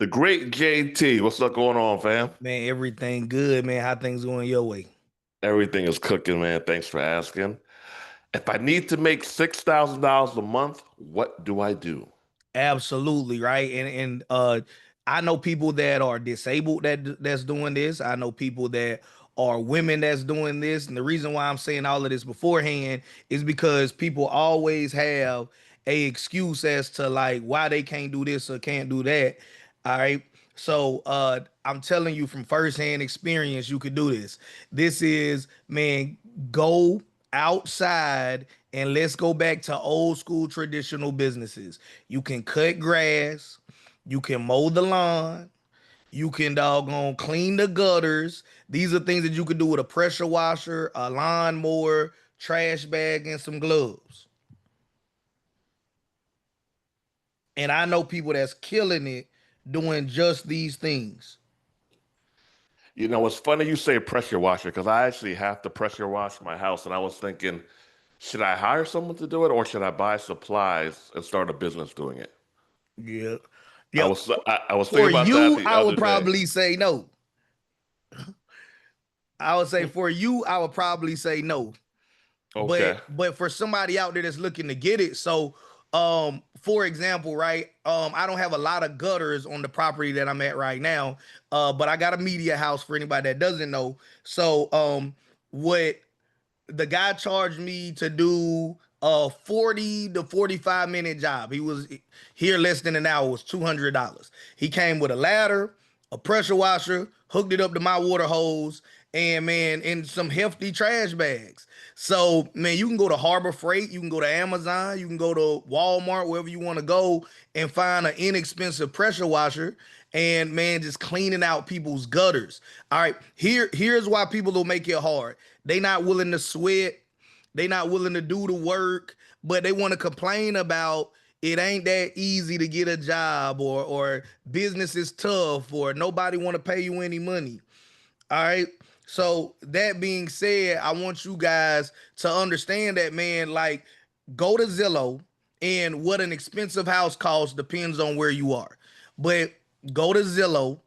The great JT, what's up going on, fam? Man, everything good, man. How things going your way? Everything is cooking, man. Thanks for asking. If I need to make $6,000 a month, what do I do? Absolutely, right. And I know people that are disabled that's doing this. I know people that are women that's doing this. And the reason why I'm saying all of this beforehand is because people always have a excuse as to like why they can't do this or can't do that. All right. So I'm telling you from firsthand experience, you could do this. This is, man, go outside and let's go back to old school traditional businesses. You can cut grass, you can mow the lawn, you can doggone clean the gutters. These are things that you could do with a pressure washer, a lawnmower, trash bag, and some gloves. And I know people that's killing it doing just these things. It's funny you say pressure washer because I actually have to pressure wash my house, and I was thinking, should I hire someone to do it or should I buy supplies and start a business doing it? Yeah. I Yep. was I was thinking For about that you, the I would other day. probably say no. I would say for you, I would probably say no. but Okay. but for somebody out there that's looking to get it, so for example, right, I don't have a lot of gutters on the property that I'm at right now, but I got a media house for anybody that doesn't know. So what the guy charged me to do a 40 to 45 minute job. He was here less than an hour, was $200. He came with a ladder, a pressure washer, hooked it up to my water hose, and man, in some hefty trash bags. So man, you can go to Harbor Freight, you can go to Amazon, you can go to Walmart, wherever you want to go, and find an inexpensive pressure washer. And man, just cleaning out people's gutters. All right, here's why people will make it hard. They not willing to sweat. They not willing to do the work, but they want to complain about it ain't that easy to get a job, or business is tough, or nobody want to pay you any money. All right. So that being said, I want you guys to understand that, man, like, go to Zillow, and what an expensive house costs depends on where you are. But go to Zillow,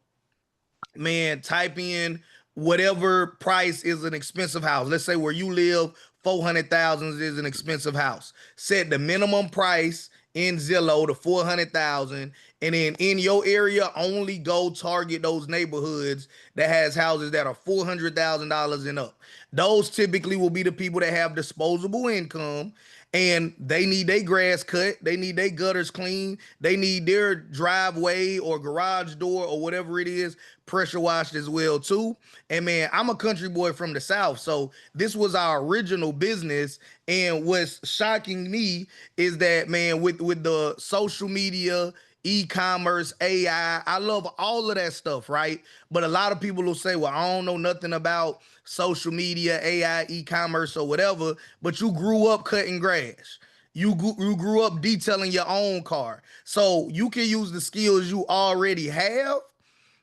man, type in whatever price is an expensive house. Let's say where you live, 400,000 is an expensive house. Set the minimum price in Zillow to 400,000, and then in your area, only go target those neighborhoods that has houses that are $400,000 and up. Those typically will be the people that have disposable income, and they need their grass cut, they need their gutters clean, they need their driveway or garage door or whatever it is pressure washed as well too. And man, I'm a country boy from the South, so this was our original business. And what's shocking me is that, man, with the social media, e-commerce, AI, I love all of that stuff, right? But a lot of people will say, well, I don't know nothing about social media, AI, e-commerce, or whatever, but you grew up cutting grass. You grew up detailing your own car. So you can use the skills you already have,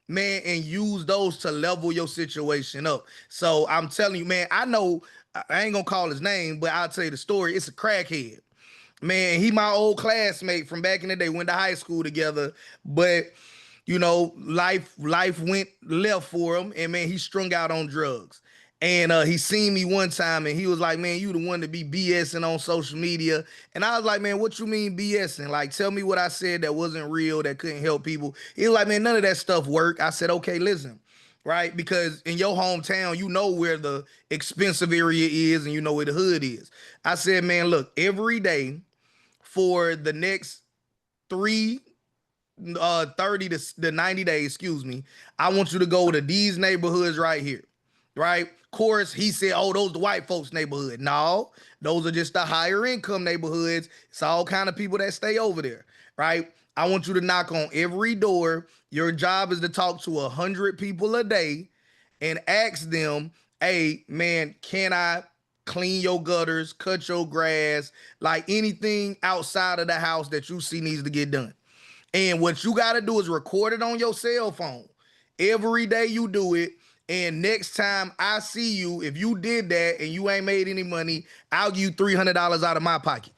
man, and use those to level your situation up. So I'm telling you, man, I know I ain't gonna call his name, but I'll tell you the story. It's a crackhead. Man, he my old classmate from back in the day, went to high school together, but life went left for him, and man, he strung out on drugs. And he seen me one time, and he was like, man, you the one to be BSing on social media. And I was like, man, what you mean BSing? Like, tell me what I said that wasn't real, that couldn't help people. He was like, man, none of that stuff work. I said, okay, listen, right? Because in your hometown, you know where the expensive area is and you know where the hood is. I said, man, look, every day for the next three 30 to the 90 days, excuse me, I want you to go to these neighborhoods right here. Right? Of course, he said, oh, those the white folks neighborhood. No, those are just the higher income neighborhoods. It's all kind of people that stay over there. Right? I want you to knock on every door. Your job is to talk to 100 people a day and ask them, hey, man, can I clean your gutters, cut your grass, like anything outside of the house that you see needs to get done. And what you got to do is record it on your cell phone. Every day you do it. And next time I see you, if you did that and you ain't made any money, I'll give you $300 out of my pocket.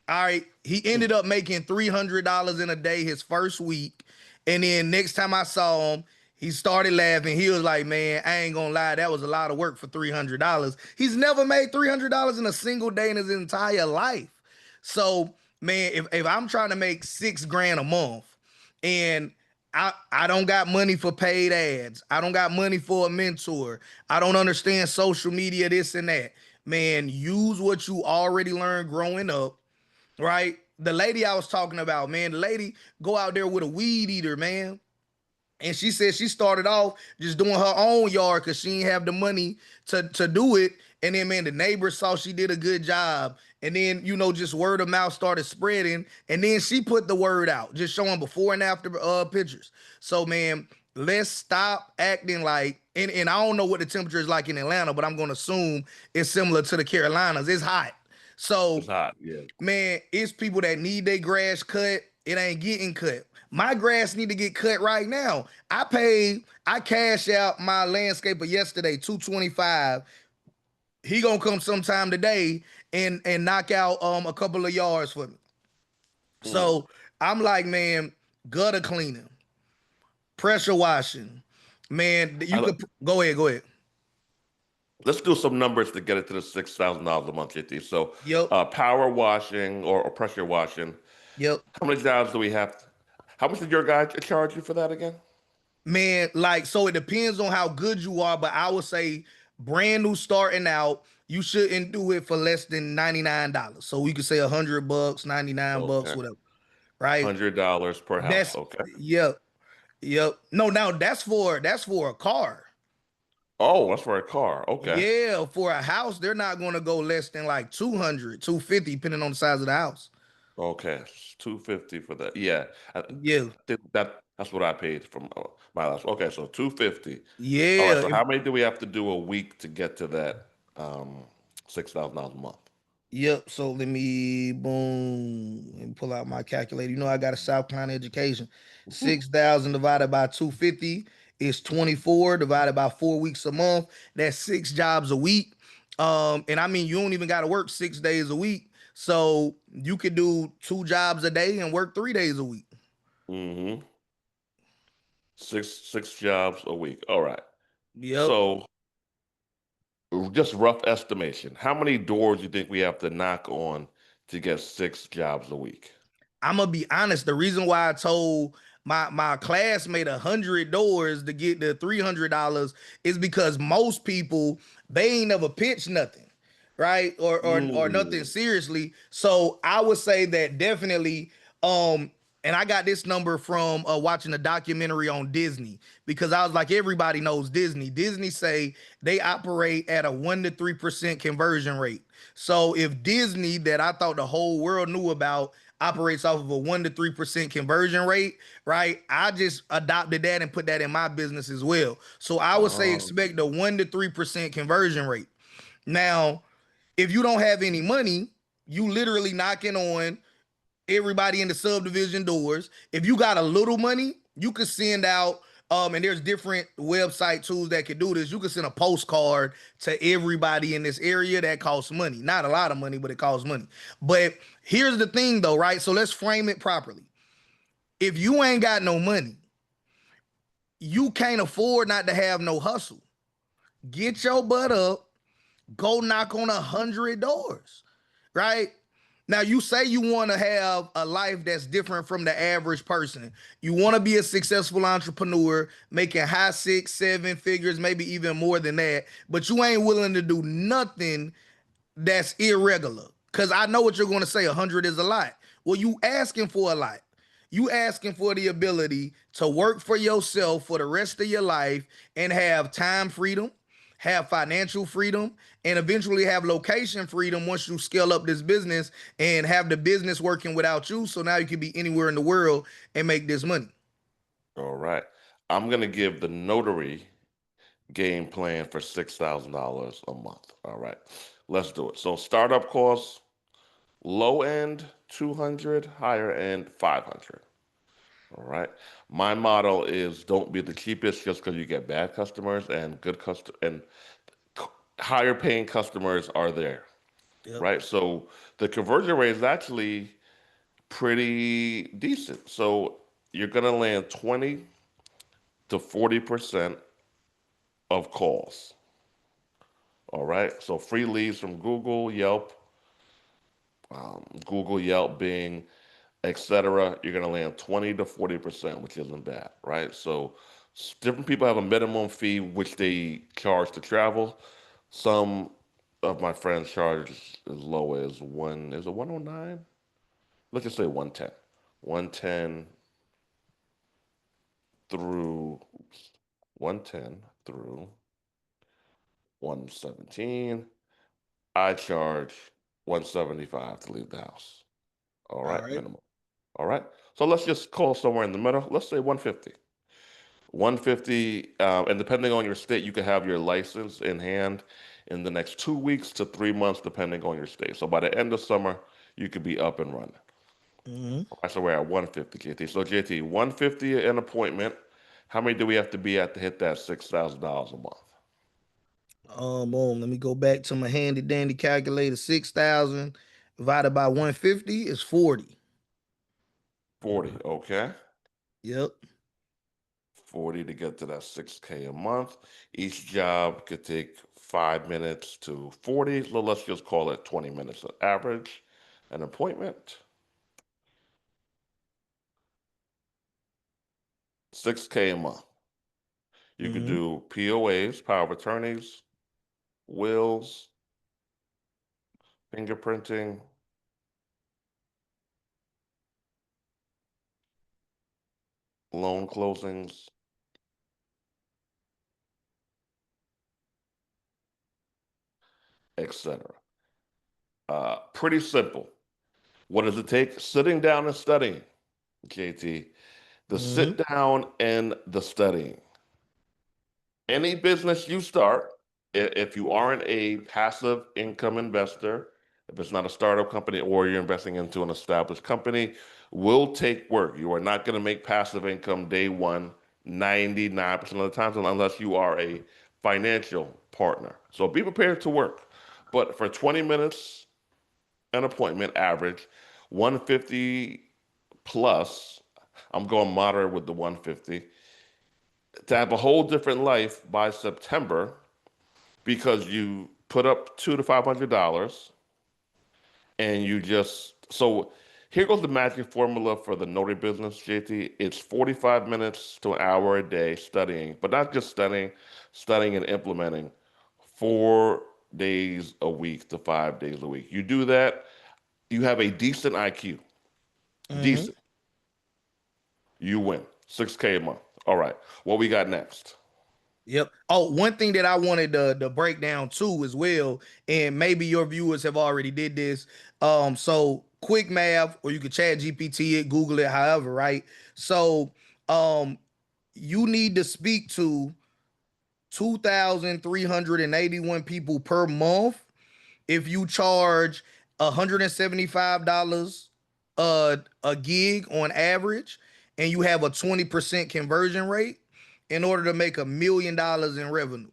All right. He ended up making $300 in a day his first week. And then next time I saw him, he started laughing. He was like, "Man, I ain't gonna lie, that was a lot of work for $300." He's never made $300 in a single day in his entire life. So, man, if I'm trying to make 6 grand a month, and I don't got money for paid ads, I don't got money for a mentor, I don't understand social media, this and that. Man, use what you already learned growing up, right? The lady I was talking about, man, the lady go out there with a weed eater, man. And she said she started off just doing her own yard because she didn't have the money to do it. And then, man, the neighbors saw she did a good job. And then, just word of mouth started spreading. And then she put the word out, just showing before and after pictures. So, man, let's stop acting like, and I don't know what the temperature is like in Atlanta, but I'm going to assume it's similar to the Carolinas. It's hot. It's So, hot. Yeah. man, it's people that need their grass cut. It ain't getting cut. My grass need to get cut right now. I cashed out my landscaper yesterday, 225. He gonna come sometime today and knock out a couple of yards for me. Mm. So I'm like, man, gutter cleaning, pressure washing. Man, you I, could go ahead, go ahead. let's do some numbers to get it to the $6,000 a month, JT. So, Yep, power washing or pressure washing. yep. How many jobs do we have? How much did your guy charge you for that again? Man, like, so it depends on how good you are, but I would say brand new starting out, you shouldn't do it for less than $99. So we could say $100, $99, Okay. whatever, right? $100 per house. That's Okay. yep, yep. No, now that's for a car. Oh, that's for a car. Okay. Yeah, for a house, they're not gonna go less than like 200, 250, depending on the size of the house. Okay. 250 for that. Yeah. I Yeah, think that's what I paid from my last. Okay, so 250. All right. yeah. So how many do we have to do a week to get to that $6,000 a month? Yep. So let me boom and pull out my calculator. You know, I got a South Carolina education. 6,000 divided by 250 is 24, divided by 4 weeks a month. That's 6 jobs a week. And I mean, you don't even got to work 6 days a week. So you could do 2 jobs a day and work 3 days a week. Mm-hmm. Six jobs a week. All right. Yep. So just rough estimation. How many doors do you think we have to knock on to get 6 jobs a week? I'm gonna be honest. The reason why I told my classmate 100 doors to get the $300 is because most people, they ain't never pitched nothing, right? Or nothing Mm. seriously. So I would say that definitely. And I got this number from watching a documentary on Disney, because I was like, everybody knows Disney. Disney say they operate at a 1 to 3% conversion rate. So if Disney, that I thought the whole world knew about, operates off of a 1 to 3% conversion rate, right? I just adopted that and put that in my business as well. So I would say Oh, expect a 1 to 3% conversion rate. Now, if you don't have any money, you literally knocking on everybody in the subdivision doors. If you got a little money, you could send out and there's different website tools that can do this. You can send a postcard to everybody in this area. That costs money. Not a lot of money, but it costs money. But here's the thing though, right? So let's frame it properly. If you ain't got no money, you can't afford not to have no hustle. Get your butt up, go knock on 100 doors, right? Now you say you want to have a life that's different from the average person. You want to be a successful entrepreneur, making high 6, 7 figures, maybe even more than that, but you ain't willing to do nothing that's irregular. Cause I know what you're going to say. 100 is a lot. Well, you asking for a lot. You asking for the ability to work for yourself for the rest of your life and have time freedom, have financial freedom, and eventually have location freedom once you scale up this business and have the business working without you. So now you can be anywhere in the world and make this money. all right. I'm gonna give the notary game plan for $6,000 a month. All right. Let's do it. So startup costs, low end 200, higher end 500. All right. My motto is don't be the cheapest just because you get bad customers, and good custom and higher paying customers are there. Yep. Right. So the conversion rate is actually pretty decent. So you're going to land 20 to 40% of calls. All right. So free leads from Google, Yelp, Google, Yelp, Bing, etc. You're going to land 20 to 40%, which isn't bad, right? So different people have a minimum fee which they charge to travel. Some of my friends charge as low as one, is it 109? Let's just say 110. 110 through, oops, 110 through 117. I charge 175 to leave the house. All All right, right. minimum. All right. So let's just call somewhere in the middle. Let's say 150. 150, and depending on your state, you can have your license in hand in the next 2 weeks to 3 months, depending on your state. So by the end of summer, you could be up and running. Mm-hmm. All right, so we're at 150, JT. So JT, 150 an appointment. How many do we have to be at to hit that $6,000 a month? Boom. Let me go back to my handy dandy calculator. 6,000 divided by 150 is 40. 40, okay. Yep. 40 to get to that 6K a month. Each job could take 5 minutes to 40. So let's just call it 20 minutes on average. An appointment, 6K a month. You could Mm-hmm. do POAs, power of attorneys, wills, fingerprinting, loan closings, etc. Pretty simple. What does it take? Sitting down and studying, JT. The Mm-hmm. sit down and the studying. Any business you start, if you aren't a passive income investor, if it's not a startup company or you're investing into an established company, will take work. You are not going to make passive income day one, 99% of the time, unless you are a financial partner. So be prepared to work. But for 20 minutes, an appointment average, 150 plus, I'm going moderate with the 150, to have a whole different life by September because you put up $200 to $500 and you just so here goes the magic formula for the notary business, JT. It's 45 minutes to an hour a day studying, but not just studying, studying and implementing 4 days a week to 5 days a week. You do that, you have a decent IQ. Mm-hmm. Decent. You win. 6K a month. All right. What we got next? Yep. Oh, one thing that I wanted to break down too as well, and maybe your viewers have already did this. So quick math, or you could chat GPT it, Google it, however, right? So um you need to speak to 2,381 people per month if you charge $175 a gig on average and you have a 20% conversion rate in order to make $1 million in revenue.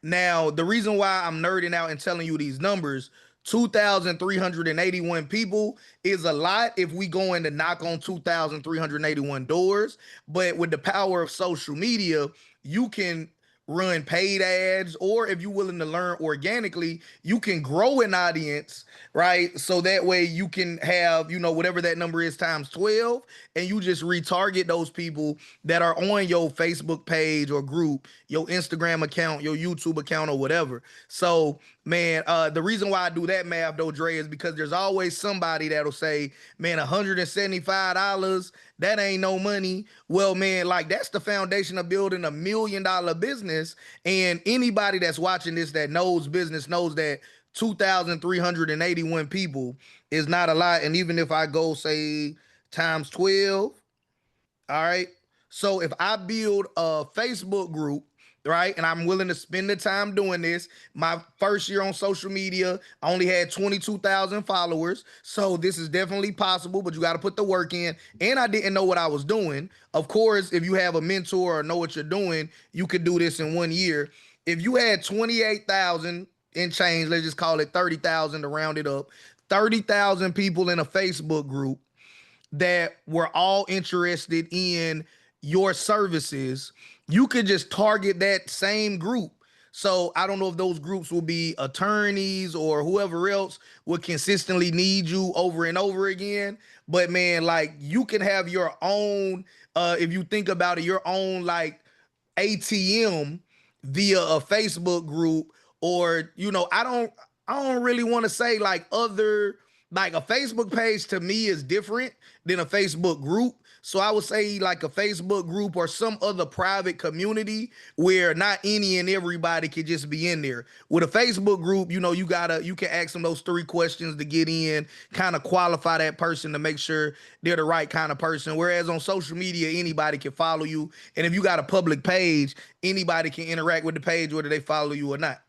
Now, the reason why I'm nerding out and telling you these numbers, 2,381 people is a lot if we go in to knock on 2,381 doors. But with the power of social media, you can run paid ads, or if you're willing to learn organically, you can grow an audience, right? So that way you can have, whatever that number is times 12, and you just retarget those people that are on your Facebook page or group, your Instagram account, your YouTube account, or whatever. So, man, the reason why I do that math though, Dre, is because there's always somebody that'll say, man, $175, that ain't no money. Well, man, like that's the foundation of building $1 million business. And anybody that's watching this that knows business knows that 2,381 people is not a lot. And even if I go say times 12, all right. So if I build a Facebook group, right, and I'm willing to spend the time doing this, my first year on social media, I only had 22,000 followers. So this is definitely possible, but you got to put the work in. And I didn't know what I was doing. Of course, if you have a mentor or know what you're doing, you could do this in 1 year. If you had 28,000 in change, let's just call it 30,000 to round it up, 30,000 people in a Facebook group that were all interested in your services, you could just target that same group. So I don't know if those groups will be attorneys or whoever else would consistently need you over and over again. But man, like you can have your own, if you think about it, your own like ATM via a Facebook group, or I don't really want to say like other, like a Facebook page to me is different than a Facebook group. So I would say like a Facebook group or some other private community where not any and everybody could just be in there. With a Facebook group, you can ask them those 3 questions to get in, kind of qualify that person to make sure they're the right kind of person. Whereas on social media, anybody can follow you. And if you got a public page, anybody can interact with the page, whether they follow you or not.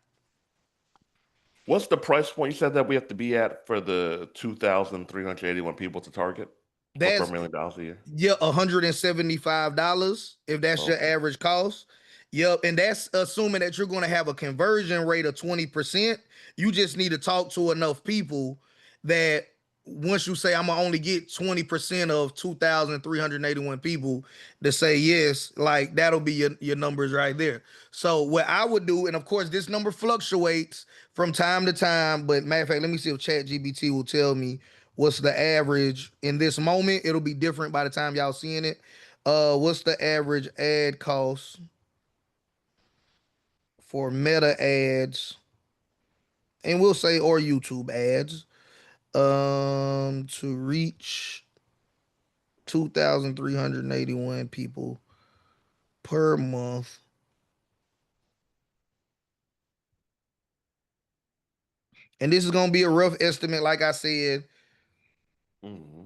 What's the price point you said that we have to be at for the 2,381 people to target for That's $1 million a year? Yeah, $175 if that's your Okay. average cost. Yep, and that's assuming that you're going to have a conversion rate of 20%. You just need to talk to enough people that once you say I'm gonna only get 20% of 2,381 people to say yes, like that'll be your numbers right there. So what I would do, and of course this number fluctuates from time to time, but matter of fact, let me see if ChatGPT will tell me what's the average in this moment. It'll be different by the time y'all seeing it. What's the average ad cost for meta ads, and we'll say or YouTube ads, to reach 2,381 people per month. And this is gonna be a rough estimate, like I said. Hmm.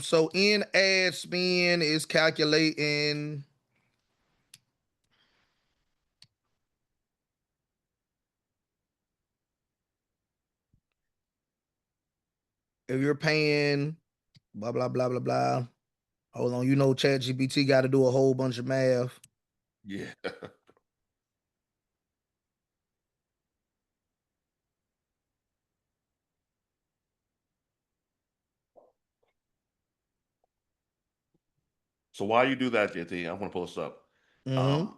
So in ad spend is calculating if you're paying blah blah blah blah blah. Hold on, ChatGPT got to do a whole bunch of math. Yeah. So while you do that, JT, I'm going to pull this up. Mm-hmm. Um,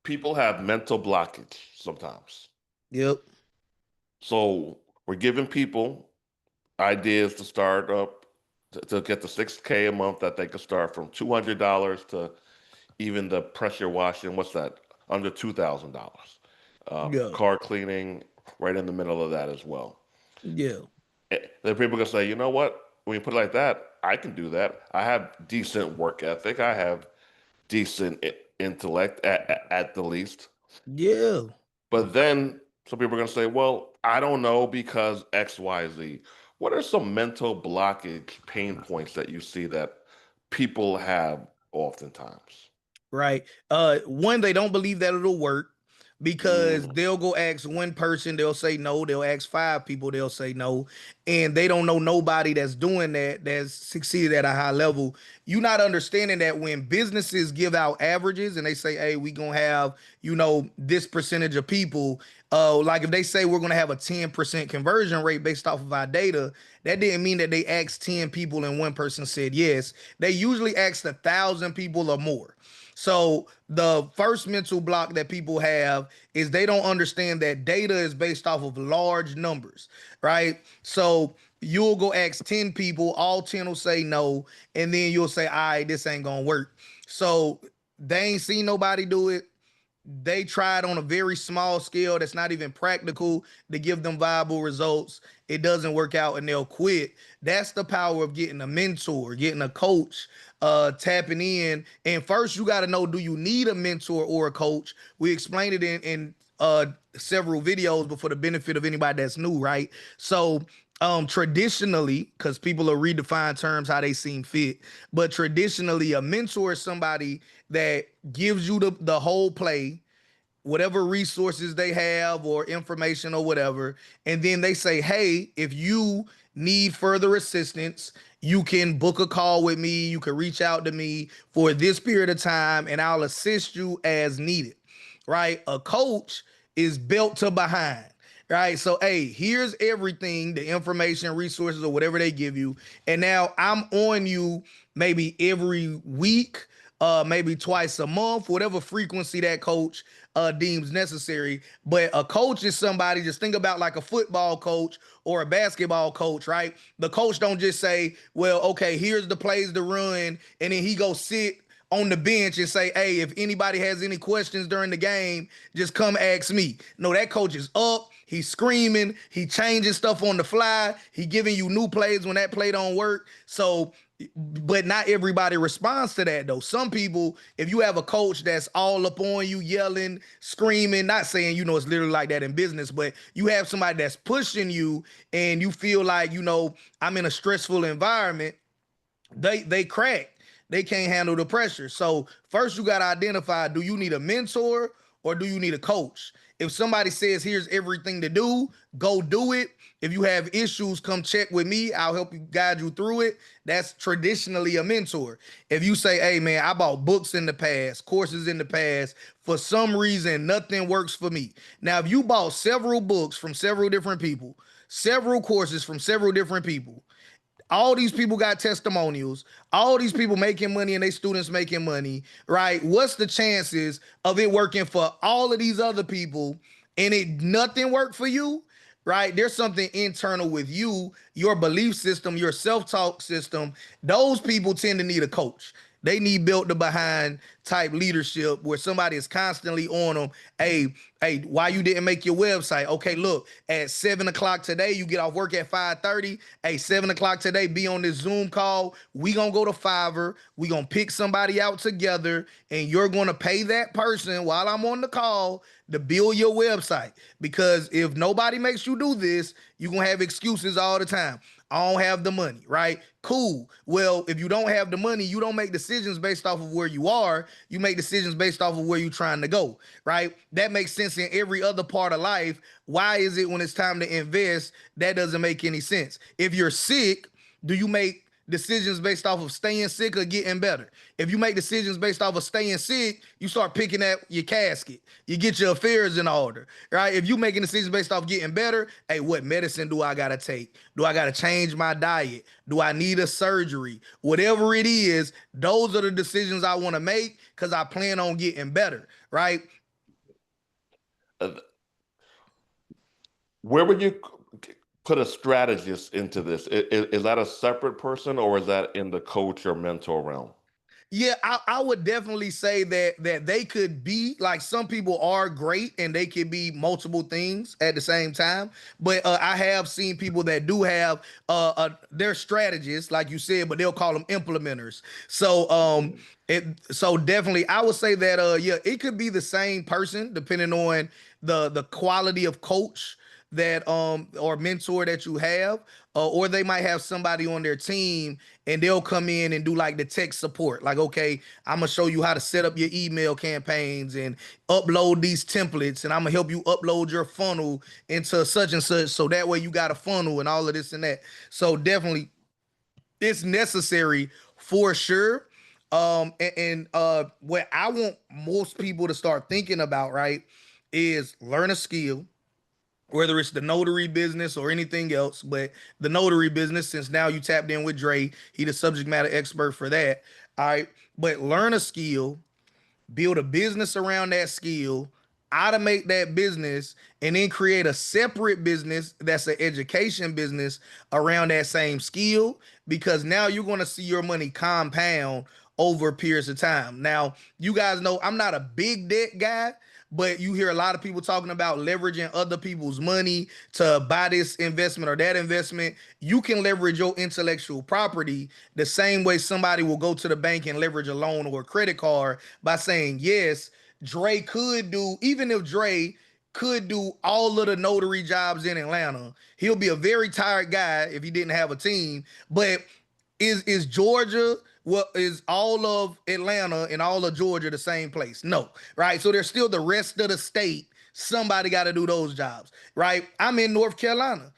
People have mental blockage sometimes. Yep. So we're giving people ideas to start up to get the 6K a month that they could start from $200 to even the pressure washing. What's that? Under $2,000. Yeah. Car cleaning, right in the middle of that as well. Yeah. Then people can say, you know what? When you put it like that, I can do that. I have decent work ethic. I have decent intellect at the least. Yeah. But then some people are going to say, well, I don't know because X, Y, Z. What are some mental blockage pain points that you see that people have oftentimes? Right. One, they don't believe that it'll work because Mm, they'll go ask one person, they'll say no. They'll ask 5 people, they'll say no. And they don't know nobody that's doing that, that's succeeded at a high level. You're not understanding that when businesses give out averages and they say, hey, we gonna have, this percentage of people, like if they say we're gonna have a 10% conversion rate based off of our data, that didn't mean that they asked 10 people and one person said yes. They usually asked 1,000 people or more. So the first mental block that people have is they don't understand that data is based off of large numbers, right? So you'll go ask 10 people, all 10 will say no, and then you'll say, all right, this ain't gonna work. So they ain't seen nobody do it. They tried on a very small scale that's not even practical to give them viable results. It doesn't work out and they'll quit. That's the power of getting a mentor, getting a coach, tapping in. And first, you got to know, do you need a mentor or a coach? We explained it in several videos, but for the benefit of anybody that's new, right? So traditionally, because people will redefine terms how they seem fit, but traditionally a mentor is somebody that gives you the whole play, whatever resources they have or information or whatever, and then they say, hey, if you need further assistance, you can book a call with me, you can reach out to me for this period of time and I'll assist you as needed, right? A coach is built to behind. right? So, hey, here's everything, the information, resources, or whatever they give you. And now I'm on you maybe every week, maybe twice a month, whatever frequency that coach deems necessary. But a coach is somebody, just think about like a football coach or a basketball coach, right? The coach don't just say, well, okay, here's the plays to run, and then he go sit on the bench and say, hey, if anybody has any questions during the game, just come ask me. No, that coach is up. He's screaming. He changing stuff on the fly. He giving you new plays when that play don't work. So, but not everybody responds to that though. Some people, if you have a coach that's all up on you, yelling, screaming, not saying, it's literally like that in business, but you have somebody that's pushing you and you feel like, I'm in a stressful environment, they crack. They can't handle the pressure. So first you got to identify, do you need a mentor or do you need a coach? If somebody says, here's everything to do, go do it. If you have issues, come check with me. I'll help you guide you through it. That's traditionally a mentor. If you say, hey man, I bought books in the past, courses in the past, for some reason, nothing works for me. Now, if you bought several books from several different people, several courses from several different people, all these people got testimonials, all these people making money and they students making money, right? What's the chances of it working for all of these other people and it nothing worked for you? Right? There's something internal with you, your belief system, your self-talk system. Those people tend to need a coach. They need built to behind type leadership where somebody is constantly on them. Hey, why you didn't make your website? Okay, look, at 7 o'clock today, you get off work at 5:30. Hey, 7 o'clock today, be on this Zoom call. We gonna go to Fiverr. We gonna pick somebody out together, and you're gonna pay that person while I'm on the call to build your website. Because if nobody makes you do this, you're gonna have excuses all the time. I don't have the money, right? Cool. Well, if you don't have the money, you don't make decisions based off of where you are. You make decisions based off of where you're trying to go, right? That makes sense in every other part of life. Why is it when it's time to invest, that doesn't make any sense? If you're sick, do you make decisions based off of staying sick or getting better? If you make decisions based off of staying sick, you start picking at your casket. You get your affairs in order, right? If you making decisions based off getting better, hey, what medicine do I gotta take? Do I gotta change my diet? Do I need a surgery? Whatever it is, those are the decisions I want to make because I plan on getting better, right? Uh, Where would you put a strategist into this? Is that a separate person or is that in the coach or mentor realm? Yeah, I would definitely say that they could be like, some people are great and they can be multiple things at the same time. But I have seen people that do have their strategists, like you said, but they'll call them implementers. So so definitely I would say that yeah, it could be the same person depending on the quality of coach that or mentor that you have, or they might have somebody on their team and they'll come in and do like the tech support, like, okay, I'm gonna show you how to set up your email campaigns and upload these templates, and I'm gonna help you upload your funnel into such and such, so that way you got a funnel and all of this and that. So definitely it's necessary for sure. And what I want most people to start thinking about, right, is learn a skill, whether it's the notary business or anything else. But the notary business, since now you tapped in with Dre, he the subject matter expert for that. All right. But learn a skill, build a business around that skill, automate that business, and then create a separate business that's an education business around that same skill, because now you're going to see your money compound over periods of time. Now, you guys know I'm not a big debt guy, but you hear a lot of people talking about leveraging other people's money to buy this investment or that investment. You can leverage your intellectual property the same way somebody will go to the bank and leverage a loan or a credit card by saying, yes, Dre could do, even if Dre could do all of the notary jobs in Atlanta, he'll be a very tired guy if he didn't have a team. But is Georgia, what is all of Atlanta and all of Georgia the same place? No, right? So there's still the rest of the state. Somebody got to do those jobs, right? I'm in North Carolina.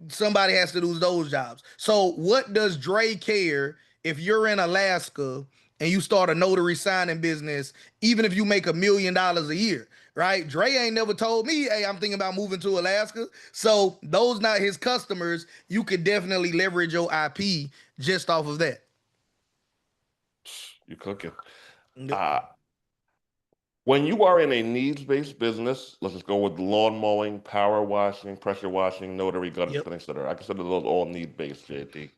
Somebody has to do those jobs. So what does Dre care if you're in Alaska and you start a notary signing business, even if you make $1 million a year, right? Dre ain't never told me, hey, I'm thinking about moving to Alaska. So those not his customers. You could definitely leverage your IP just off of that. You're cooking. Yep. Uh, when you are in a needs-based business, let's just go with lawn mowing, power washing, pressure washing, notary, gutter Yep. spinning, etc. I consider those all need-based, JT.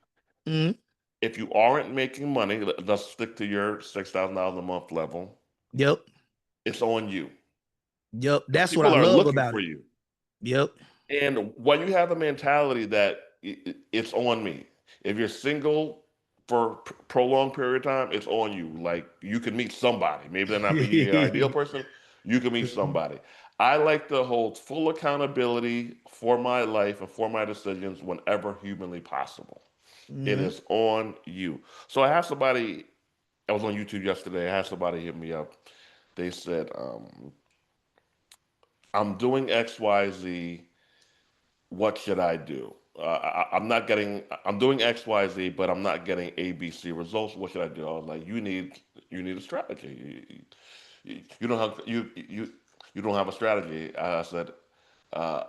Mhm. If you aren't making money, let's stick to your $6,000 a month level. Yep. It's on you Yep. because That's what I people are love looking about for it. you. Yep. And when you have a mentality that it's on me, if you're single for prolonged period of time, it's on you. Like you can meet somebody. Maybe they're not be your ideal person. You can meet somebody. I like to hold full accountability for my life and for my decisions whenever humanly possible. It Mhm. is on you. So I have somebody, I was on YouTube yesterday. I had somebody hit me up. They said, I'm doing XYZ. What should I do? I'm not getting, I'm doing X, Y, Z, but I'm not getting A, B, C results. What should I do? I was like, you need a strategy. You don't have, you don't have a strategy. I said, uh,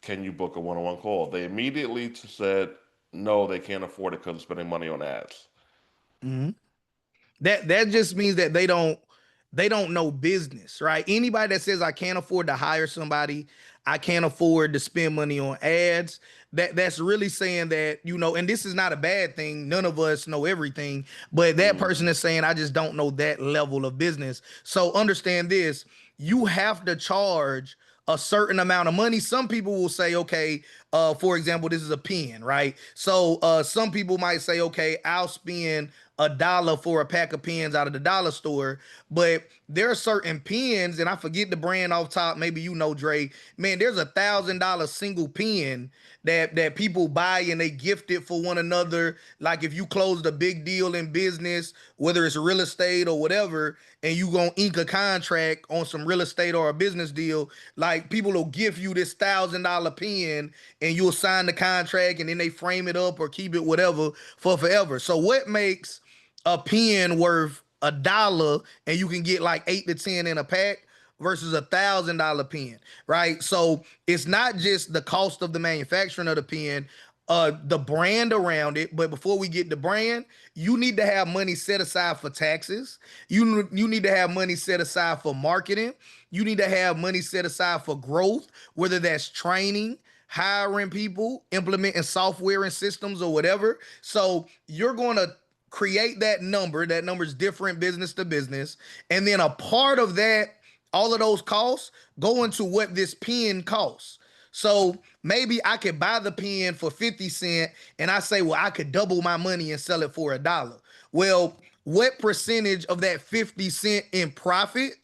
can you book a one-on-one call? They immediately said, no, they can't afford it because of spending money on ads. Mhm. That just means that they don't know business, right? Anybody that says I can't afford to hire somebody, I can't afford to spend money on ads, that's really saying that, and this is not a bad thing. None of us know everything, but that person Mm, is saying I just don't know that level of business. So understand this, you have to charge a certain amount of money. Some people will say, okay, for example, this is a pen, right? So some people might say, okay, I'll spend $1 for a pack of pens out of the dollar store. But there are certain pens, and I forget the brand off top. Maybe you know, Dre. Man, there's $1,000 single pen that people buy and they gift it for one another. Like if you closed a big deal in business, whether it's real estate or whatever, and you gonna ink a contract on some real estate or a business deal, like people will give you this $1,000 pen and you'll sign the contract and then they frame it up or keep it whatever for forever. So what makes a pen worth $1 and you can get like 8 to 10 in a pack versus $1,000 pen, right? So it's not just the cost of the manufacturing of the pen, the brand around it. But before we get the brand, you need to have money set aside for taxes. You need to have money set aside for marketing. You need to have money set aside for growth, whether that's training, hiring people, implementing software and systems or whatever. So you're going to create that number. That number is different business to business. And then a part of that, all of those costs go into what this pen costs. So maybe I could buy the pen for 50 cents and I say, well, I could double my money and sell it for $1. Well, what percentage of that 50 cent in profit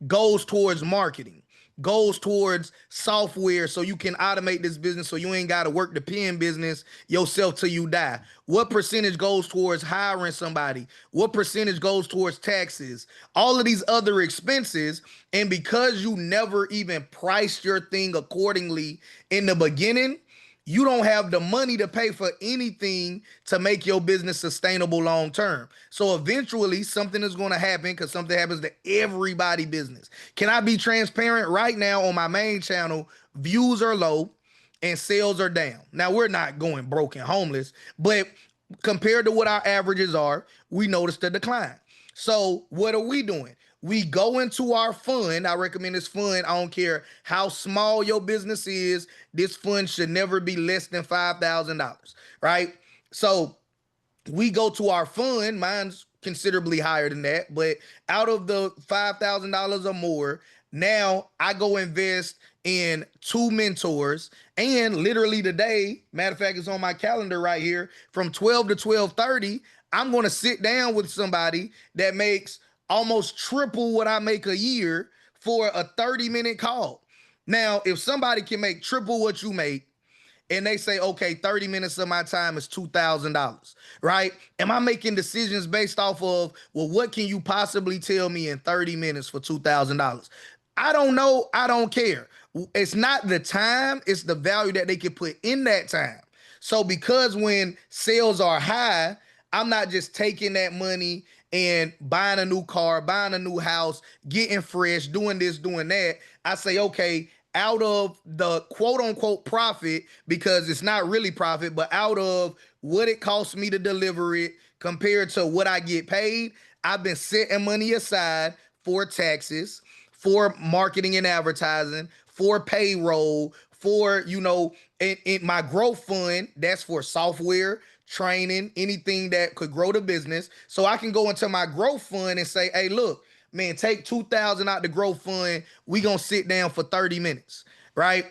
goes towards marketing, goes towards software so you can automate this business so you ain't got to work the pen business yourself till you die? What percentage goes towards hiring somebody? What percentage goes towards taxes? All of these other expenses. And because you never even priced your thing accordingly in the beginning, you don't have the money to pay for anything to make your business sustainable long term. So eventually something is going to happen because something happens to everybody business. Can I be transparent right now on my main channel? Views are low and sales are down. Now we're not going broke and homeless, but compared to what our averages are, we noticed a decline. So what are we doing? We go into our fund. I recommend this fund. I don't care how small your business is. This fund should never be less than $5,000, right? So we go to our fund. Mine's considerably higher than that, but out of the $5,000 or more, now I go invest in two mentors. And literally today, matter of fact, it's on my calendar right here, from 12 to 12:30, I'm going to sit down with somebody that makes almost triple what I make a year for a 30-minute call. Now, if somebody can make triple what you make, and they say, okay, 30 minutes of my time is $2,000, right? Am I making decisions based off of, well, what can you possibly tell me in 30 minutes for $2,000? I don't know. I don't care. It's not the time, it's the value that they can put in that time. So because when sales are high, I'm not just taking that money and buying a new car, buying a new house, getting fresh, doing this, doing that. I say, okay, out of the quote unquote profit, because it's not really profit, but out of what it costs me to deliver it compared to what I get paid, I've been setting money aside for taxes, for marketing and advertising, for payroll, for, in my growth fund, that's for software, training, anything that could grow the business. So I can go into my growth fund and say, hey, look, man, take 2,000 out the growth fund. We gonna sit down for 30 minutes, right?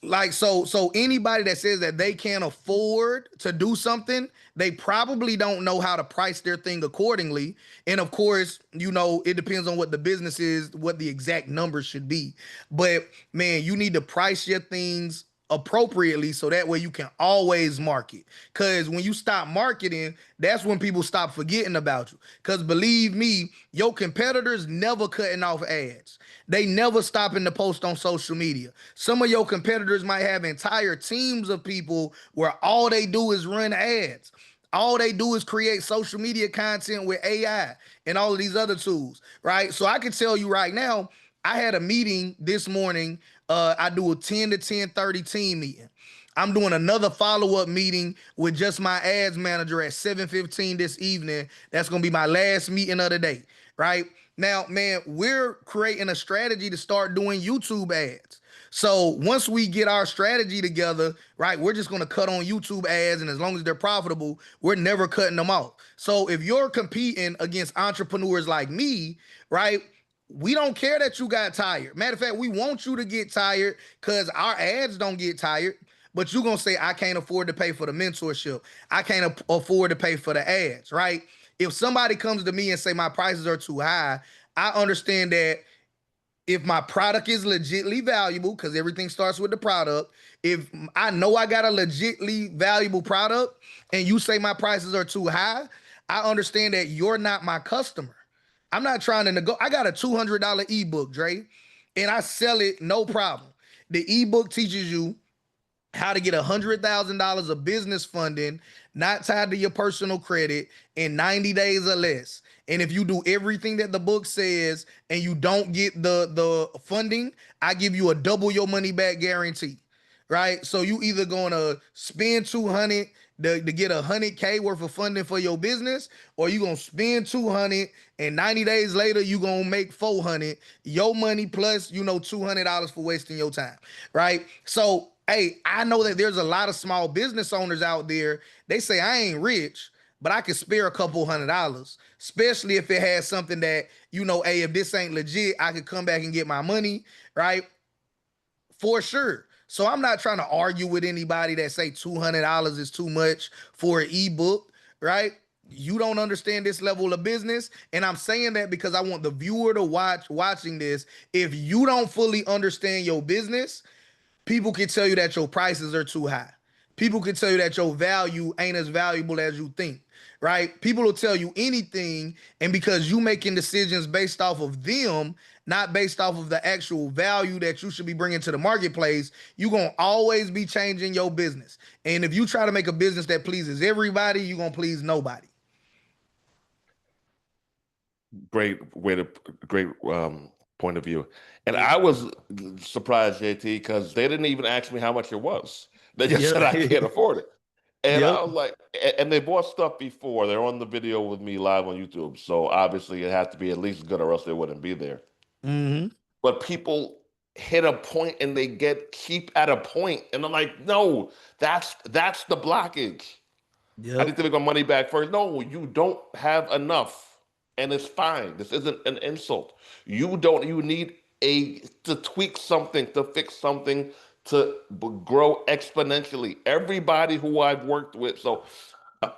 Like, so anybody that says that they can't afford to do something, they probably don't know how to price their thing accordingly. And of course, it depends on what the business is, what the exact numbers should be. But man, you need to price your things appropriately so that way you can always market. Because when you stop marketing, that's when people stop forgetting about you. Because believe me, your competitors never cutting off ads. They never stopping to post on social media. Some of your competitors might have entire teams of people where all they do is run ads. All they do is create social media content with AI and all of these other tools, right? So I can tell you right now, I had a meeting this morning. I do a 10 to 10:30 team meeting. I'm doing another follow-up meeting with just my ads manager at 7:15 this evening. That's going to be my last meeting of the day, right? Now, man, we're creating a strategy to start doing YouTube ads. So once we get our strategy together, right, we're just going to cut on YouTube ads. And as long as they're profitable, we're never cutting them off. So if you're competing against entrepreneurs like me, right, we don't care that you got tired. Matter of fact, we want you to get tired because our ads don't get tired. But you're going to say, I can't afford to pay for the mentorship. I can't afford to pay for the ads, right? If somebody comes to me and say my prices are too high, I understand that if my product is legitly valuable, because everything starts with the product, if I know I got a legitly valuable product and you say my prices are too high, I understand that you're not my customer. I'm not trying to negotiate. I got a $200 ebook, Dre, and I sell it no problem. The ebook teaches you how to get $100,000 of business funding, not tied to your personal credit, in 90 days or less. And if you do everything that the book says and you don't get the funding, I give you a double your money back guarantee. Right? So you either gonna spend 200 to get 100K worth of funding for your business, or you gonna spend 200 and 90 days later you gonna make 400, your money plus $200 for wasting your time. Right? So hey, I know that there's a lot of small business owners out there. They say I ain't rich, but I can spare a couple $100, especially if it has something that, hey, if this ain't legit, I could come back and get my money, right? For sure. So I'm not trying to argue with anybody that say $200 is too much for an ebook, right? You don't understand this level of business. And I'm saying that because I want the viewer to watching this. If you don't fully understand your business, people can tell you that your prices are too high. People can tell you that your value ain't as valuable as you think, right? People will tell you anything, and because you making decisions based off of them, not based off of the actual value that you should be bringing to the marketplace, you're going to always be changing your business. And if you try to make a business that pleases everybody, you're going to please nobody. Great point of view. And Yeah. I was surprised, JT, because they didn't even ask me how much it was. They just said I Yep. can't afford it. And Yep. I was like, and they bought stuff before. They're on the video with me live on YouTube. So obviously it has to be at least good or else they wouldn't be there. Mm-hmm. But people hit a point and they get cheap at a point, and I'm like, no, that's the blockage. I Yep. need to make my money back first. No, you don't have enough, and it's fine. This isn't an insult. You don't. You need to tweak something, to fix something, to grow exponentially. Everybody who I've worked with, so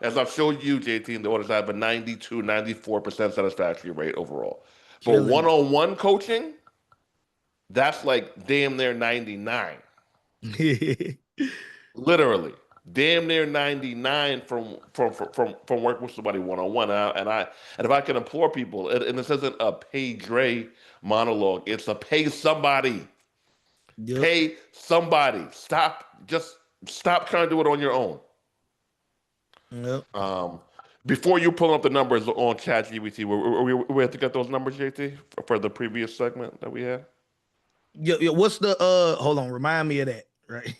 as I've showed you, JT, in the audience, I have a 92, 94% satisfaction rate overall. But Killing one-on-one coaching, that's like damn near 99. it. Literally, damn near 99 from working with somebody one-on-one. And if I can implore people, and this isn't a pay Dre monologue, it's a pay somebody. Yep. Pay somebody. Stop trying to do it on your own. Yep. Um, Before you pull up the numbers on ChatGPT, we have to get those numbers, JT, for the previous segment that we had. Yeah, what's the hold on, remind me of that, right?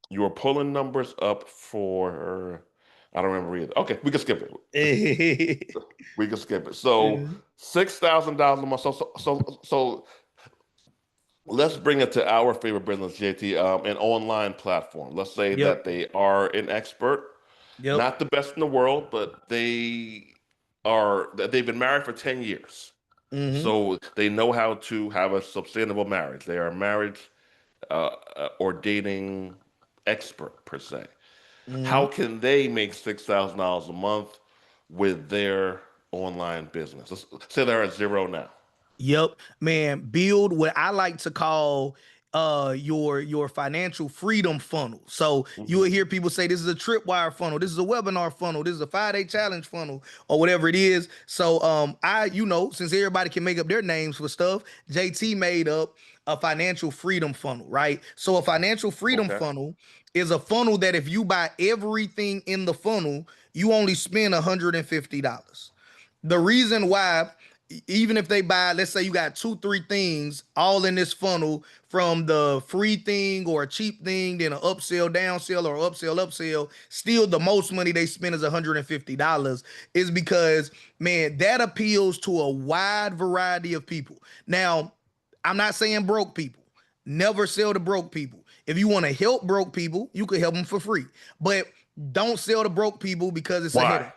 You were pulling numbers up for, I don't remember either. Okay, we can skip it. We can skip it. So $6,000 a month. So let's bring it to our favorite business, JT, an online platform. Let's say Yep. that they are an expert, Yep. not the best in the world, but they've been married for 10 years. Mm-hmm. So they know how to have a sustainable marriage. They are a marriage or dating expert per se. Mm-hmm. How can they make $6,000 a month with their online business? Let's say they're at zero now. Yep, man, build what I like to call your financial freedom funnel. So you will Mhm. hear people say this is a tripwire funnel, this is a webinar funnel, this is a 5-day challenge funnel, or whatever it is. So I, since everybody can make up their names for stuff, JT made up a financial freedom funnel, right? So a financial freedom Okay. funnel is a funnel that if you buy everything in the funnel, you only spend $150. The reason why, even if they buy, let's say you got 2 3 things all in this funnel, from the free thing or a cheap thing, then an upsell downsell or upsell, still the most money they spend is $150, is because, man, that appeals to a wide variety of people. Now, I'm not saying broke people. Never sell to broke people. If you want to help broke people, you could help them for free. But don't sell to broke people because it's a Why? headache.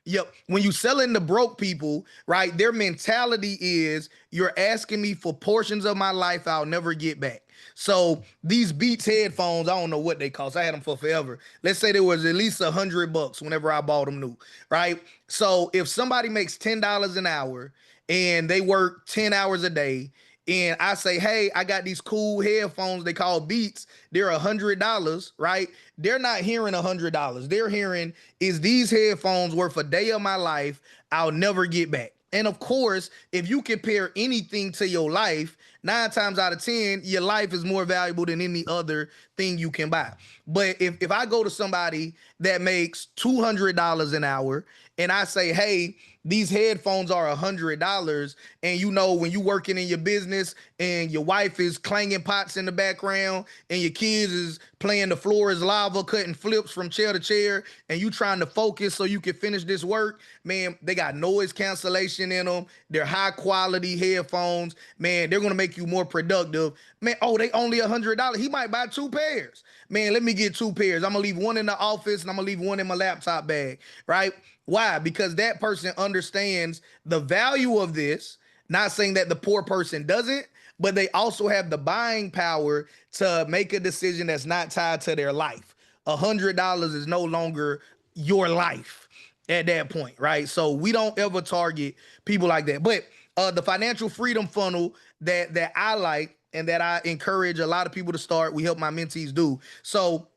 Yep. When you selling to broke people, right, their mentality is, you're asking me for portions of my life I'll never get back. So these Beats headphones, I don't know what they cost. I had them for forever. Let's say there was at least $100 whenever I bought them new, right? So if somebody makes $10 an hour and they work 10 hours a day, and I say, hey, I got these cool headphones they call Beats, they're $100, right? They're not hearing $100. They're hearing, is these headphones worth a day of my life I'll never get back? And of course, if you compare anything to your life, 9 times out of 10, your life is more valuable than any other thing you can buy. But if I go to somebody that makes $200 an hour and I say, hey, these headphones are $100, and when you working in your business and your wife is clanging pots in the background and your kids is playing the floor is lava, cutting flips from chair to chair, and you trying to focus so you can finish this work, man, they got noise cancellation in them. They're high quality headphones, man. They're gonna make you more productive, man. Oh, they only $100. He might buy 2 pairs, man. Let me get 2 pairs. I'm gonna leave one in the office and I'm gonna leave one in my laptop bag, right? Why? Because that person understands the value of this. Not saying that the poor person doesn't, but they also have the buying power to make a decision that's not tied to their life. $100 is no longer your life at that point, right? So we don't ever target people like that. But the financial freedom funnel that I like and that I encourage a lot of people to start, we help my mentees do. So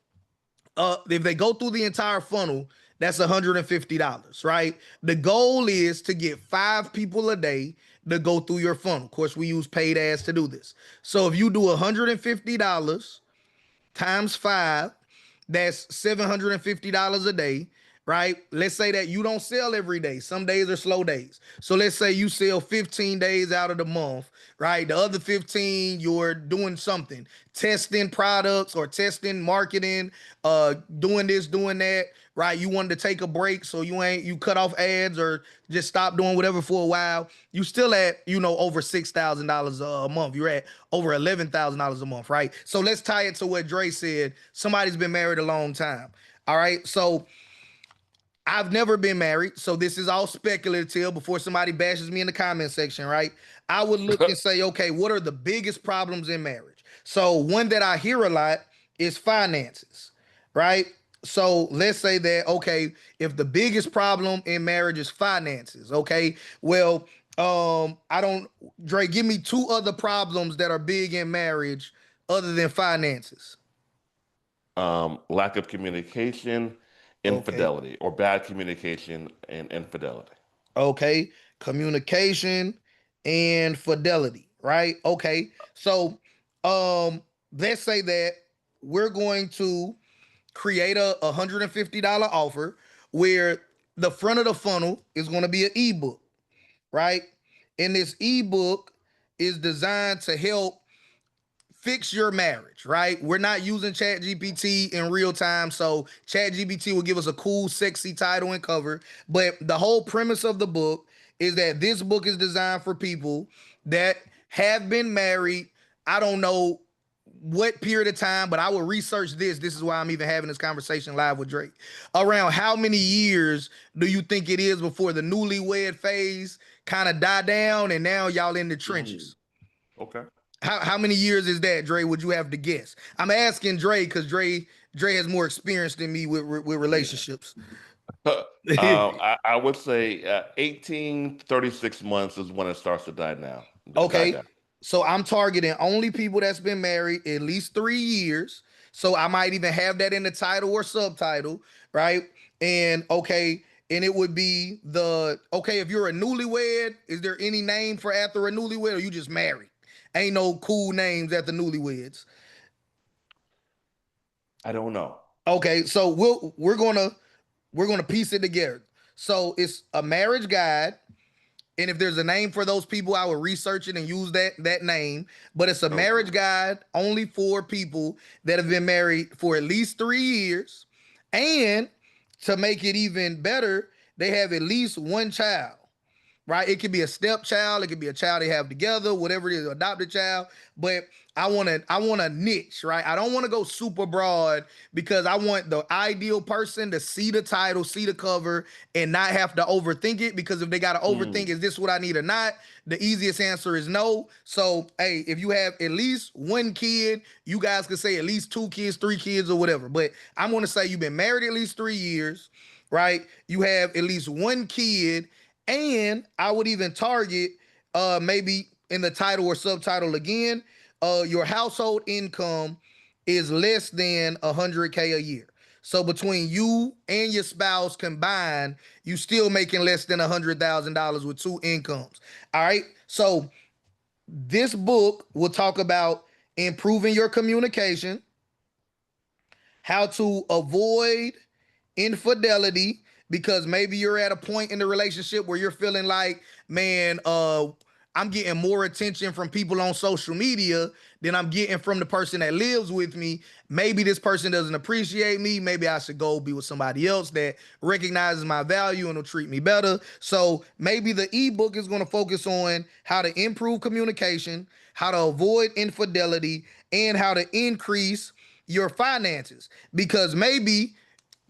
if they go through the entire funnel, that's $150, right? The goal is to get 5 people a day to go through your funnel. Of course, we use paid ads to do this. So if you do $150 times 5, that's $750 a day, right? Let's say that you don't sell every day. Some days are slow days. So let's say you sell 15 days out of the month, right? The other 15, you're doing something, testing products or testing marketing, doing this, doing that, right? You wanted to take a break, so you cut off ads or just stop doing whatever for a while. You still at, over $6,000 a month. You're at over $11,000 a month, right? So let's tie it to what Dre said. Somebody's been married a long time. All right. So I've never been married, so this is all speculative before somebody bashes me in the comment section, right? I would look and say, okay, what are the biggest problems in marriage? So one that I hear a lot is finances, right? So let's say that, okay, if the biggest problem in marriage is finances, okay, well, I don't, Dre, give me 2 other problems that are big in marriage other than finances. Lack of communication, Okay. infidelity, or bad communication and infidelity. Okay, communication and fidelity, right? Okay, so let's say that we're going to create a $150 offer where the front of the funnel is going to be an ebook, right? And this ebook is designed to help fix your marriage, right? We're not using Chat GPT in real time, so Chat GPT will give us a cool, sexy title and cover. But the whole premise of the book is that this book is designed for people that have been married. I don't know what period of time, but I will research this. This is why I'm even having this conversation live with Drake. Around how many years do you think it is before the newlywed phase kind of die down and now y'all in the trenches? Okay. How many years is that, Dre? Would you have to guess? I'm asking Dre because Dre has more experience than me with relationships. I would say 18, 36 months is when it starts to die now. Die Okay. down. So I'm targeting only people that's been married at least 3 years. So I might even have that in the title or subtitle, right? And okay, and it would be okay, if you're a newlywed, is there any name for after a newlywed or you just married? Ain't no cool names at the newlyweds. I don't know. Okay, so we're gonna piece it together. So it's a marriage guide, and if there's a name for those people, I will research it and use that name. But it's a Okay. marriage guide only for people that have been married for at least 3 years, and to make it even better, they have at least one child, right? It could be a stepchild, it could be a child they have together, whatever it is, adopted child. But I want a niche, right? I don't want to go super broad because I want the ideal person to see the title, see the cover, and not have to overthink it. Because if they got to overthink, is this what I need or not? The easiest answer is no. So, hey, if you have at least one kid, you guys could say at least 2 kids, 3 kids, or whatever. But I'm going to say you've been married at least 3 years, right? You have at least one kid, and I would even target maybe in the title or subtitle again, your household income is less than 100K a year. So between you and your spouse combined, you still making less than $100,000 with two incomes. All right. So this book will talk about improving your communication, how to avoid infidelity, because maybe you're at a point in the relationship where you're feeling like, man, I'm getting more attention from people on social media than I'm getting from the person that lives with me. Maybe this person doesn't appreciate me. Maybe I should go be with somebody else that recognizes my value and will treat me better. So maybe the ebook is going to focus on how to improve communication, how to avoid infidelity, and how to increase your finances. Because maybe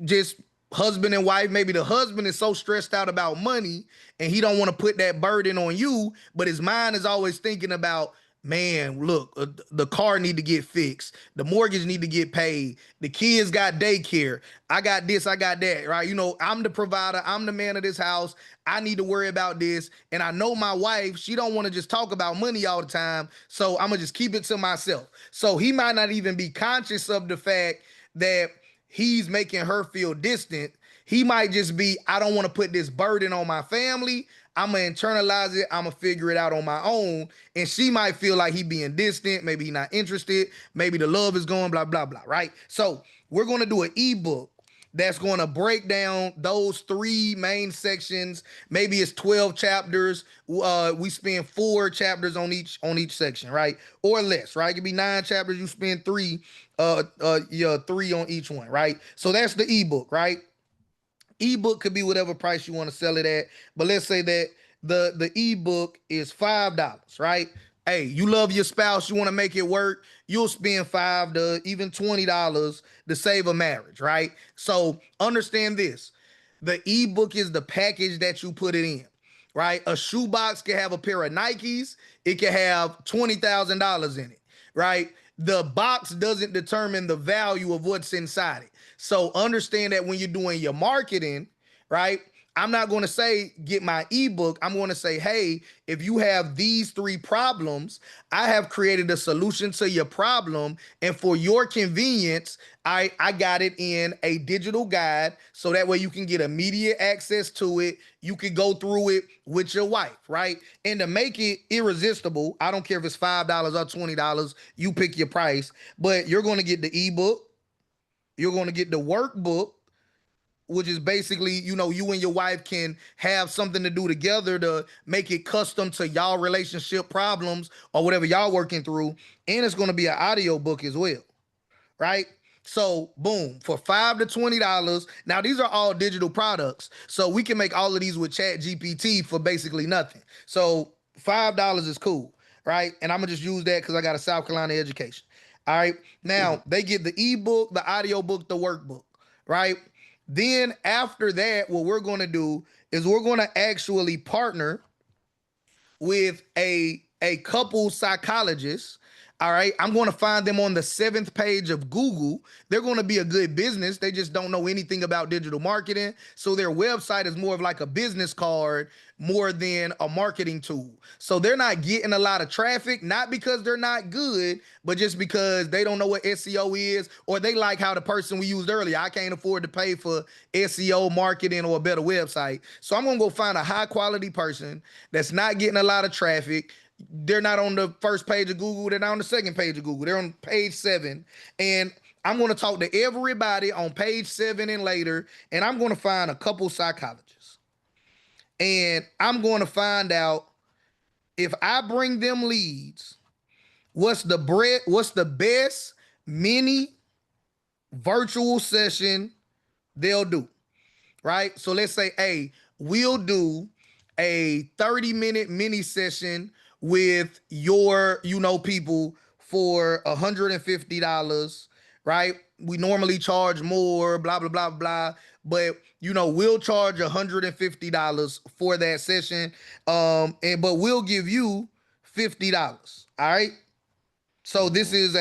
just husband and wife, maybe the husband is so stressed out about money and he don't want to put that burden on you, but his mind is always thinking about, man, look, the car need to get fixed, the mortgage need to get paid, the kids got daycare, I got this, I got that, right? I'm the provider, I'm the man of this house, I need to worry about this. And I know my wife, she don't want to just talk about money all the time, so I'm gonna just keep it to myself. So he might not even be conscious of the fact that he's making her feel distant. He might just be, I don't want to put this burden on my family. I'm going to internalize it. I'm going to figure it out on my own. And she might feel like he being distant. Maybe he not interested. Maybe the love is going, blah, blah, blah, right? So we're going to do an ebook that's going to break down those three main sections. Maybe it's 12 chapters. We spend 4 chapters on each section, right? Or less, right? It could be 9 chapters. You spend three on each one, right? So that's the ebook, right? Ebook could be whatever price you want to sell it at, but let's say that the ebook is $5, right? Hey, you love your spouse, you want to make it work, you'll spend $5 to even $20 to save a marriage, right? So understand this: the ebook is the package that you put it in, right? A shoebox can have a pair of Nikes, it can have $20,000 in it, right? The box doesn't determine the value of what's inside it. So understand that when you're doing your marketing, right? I'm not going to say get my ebook. I'm going to say, hey, if you have these 3 problems, I have created a solution to your problem. And for your convenience, I got it in a digital guide. So that way you can get immediate access to it. You can go through it with your wife, right? And to make it irresistible, I don't care if it's $5 or $20, you pick your price, but you're going to get the ebook. You're going to get the workbook, which is basically, you know, you and your wife can have something to do together to make it custom to y'all relationship problems or whatever y'all working through. And it's going to be an audio book as well, right? So boom, for $5 to $20. Now these are all digital products, so we can make all of these with Chat GPT for basically nothing. So $5 is cool, right? And I'm gonna just use that because I got a South Carolina education. All right. Now they get the ebook, the audio book, the workbook, right? Then after that, what we're gonna do is we're gonna actually partner with a couple psychologists. All right, I'm going to find them on the 7th page of Google. They're going to be a good business. They just don't know anything about digital marketing. So their website is more of like a business card more than a marketing tool. So they're not getting a lot of traffic, not because they're not good, but just because they don't know what SEO is, or they like how the person we used earlier, I can't afford to pay for SEO marketing or a better website. So I'm going to go find a high quality person that's not getting a lot of traffic. They're not on the first page of Google. They're not on the second page of Google. They're on page 7. And I'm going to talk to everybody on page 7 and later. And I'm going to find a couple psychologists. And I'm going to find out, if I bring them leads, what's the best mini virtual session they'll do, right? So let's say, hey, we'll do a 30-minute mini session with your, you know, people for $150, right? We normally charge more, blah, blah, blah, blah. But, you know, we'll charge $150 for that session. But we'll give you $50. All right. So this is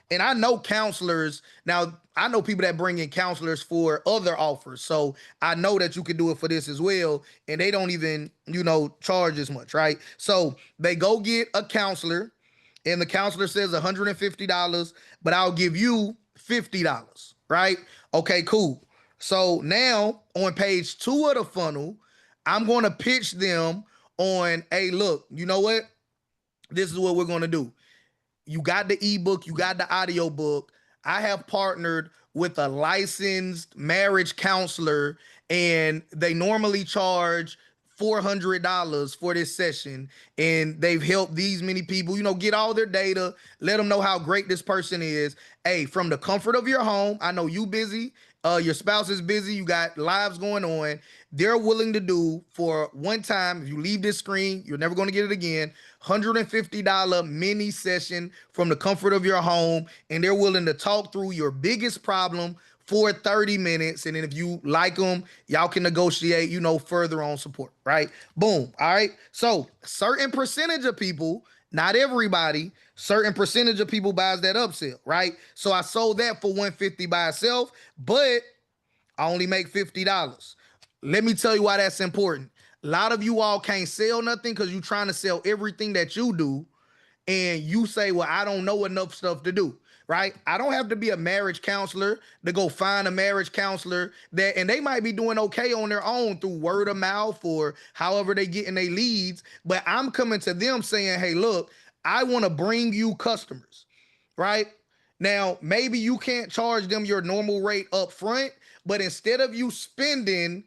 and I know counselors. Now, I know people that bring in counselors for other offers. So I know that you can do it for this as well. And they don't even, you know, charge as much, right? So they go get a counselor, and the counselor says $150, but I'll give you $50, right? Okay, cool. So now on page 2 of the funnel, I'm going to pitch them on, hey, look, you know what? This is what we're going to do. You got the ebook, you got the audio book. I have partnered with a licensed marriage counselor, and they normally charge $400 for this session. And they've helped these many people, you know, get all their data, let them know how great this person is. Hey, from the comfort of your home, I know you busy, your spouse is busy, you got lives going on. They're willing to do, for one time, if you leave this screen, you're never going to get it again, $150 mini session from the comfort of your home. And they're willing to talk through your biggest problem for 30 minutes. And then if you like them, y'all can negotiate, you know, further on support, right? Boom. All right. So certain percentage of people, not everybody, certain percentage of people buys that upsell, right? So I sold that for $150 by itself, but I only make $50. Let me tell you why that's important. A lot of you all can't sell nothing because you're trying to sell everything that you do. And you say, well, I don't know enough stuff to do, right? I don't have to be a marriage counselor to go find a marriage counselor and they might be doing okay on their own through word of mouth or however they get in their leads. But I'm coming to them saying, hey, look, I want to bring you customers, right? Now, maybe you can't charge them your normal rate up front, but instead of you spending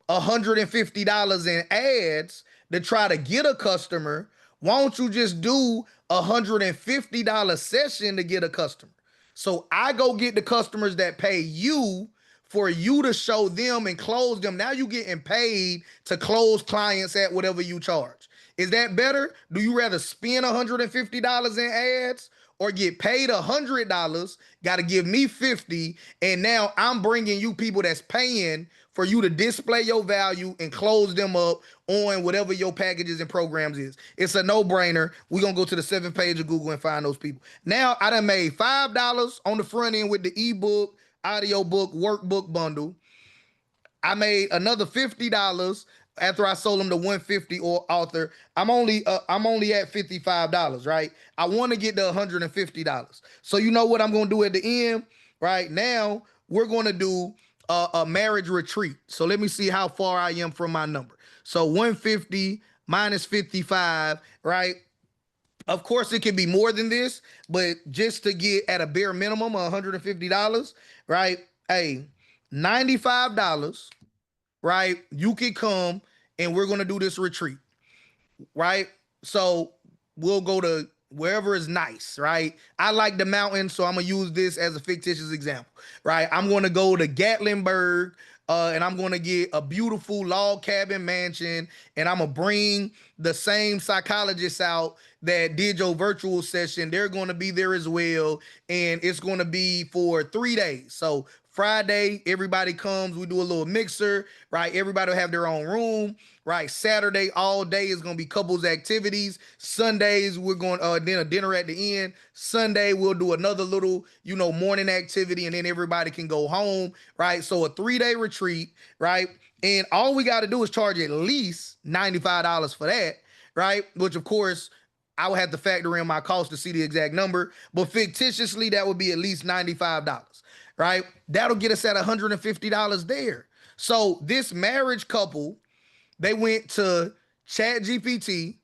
$150 in ads to try to get a customer, why don't you just do a $150 session to get a customer? So I go get the customers that pay you for you to show them and close them. Now you getting paid to close clients at whatever you charge. Is that better? Do you rather spend $150 in ads or get paid $100, got to give me $50, and now I'm bringing you people that's paying for you to display your value and close them up on whatever your packages and programs is? It's a no-brainer. We're going to go to the 7th page of Google and find those people. Now, I done made $5 on the front end with the ebook, audio book, workbook bundle. I made another $50 after I sold them the 150 or author. I'm only at $55, right? I want to get to $150. So you know what I'm going to do at the end? Right now, we're going to do a marriage retreat. So let me see how far I am from my number. So 150 minus 55, right? Of course, it can be more than this, but just to get at a bare minimum of $150, right? Hey, $95, right? You can come and we're going to do this retreat, right? So we'll go to wherever is nice, right? I like the mountains, so I'm gonna use this as a fictitious example, right? I'm gonna go to Gatlinburg, and I'm gonna get a beautiful log cabin mansion, and I'm gonna bring the same psychologists out that did your virtual session. They're gonna be there as well, and it's gonna be for 3 days. So Friday, everybody comes, we do a little mixer, right? Everybody will have their own room, right? Saturday, all day is gonna be couples activities. Sundays, we're going then a dinner at the end. Sunday, we'll do another little, morning activity, and then everybody can go home, right? So a 3-day retreat, right? And all we got to do is charge at least $95 for that, right? Which of course I would have to factor in my cost to see the exact number, but fictitiously that would be at least $95, right? That'll get us at $150 there. So this marriage couple, they went to ChatGPT,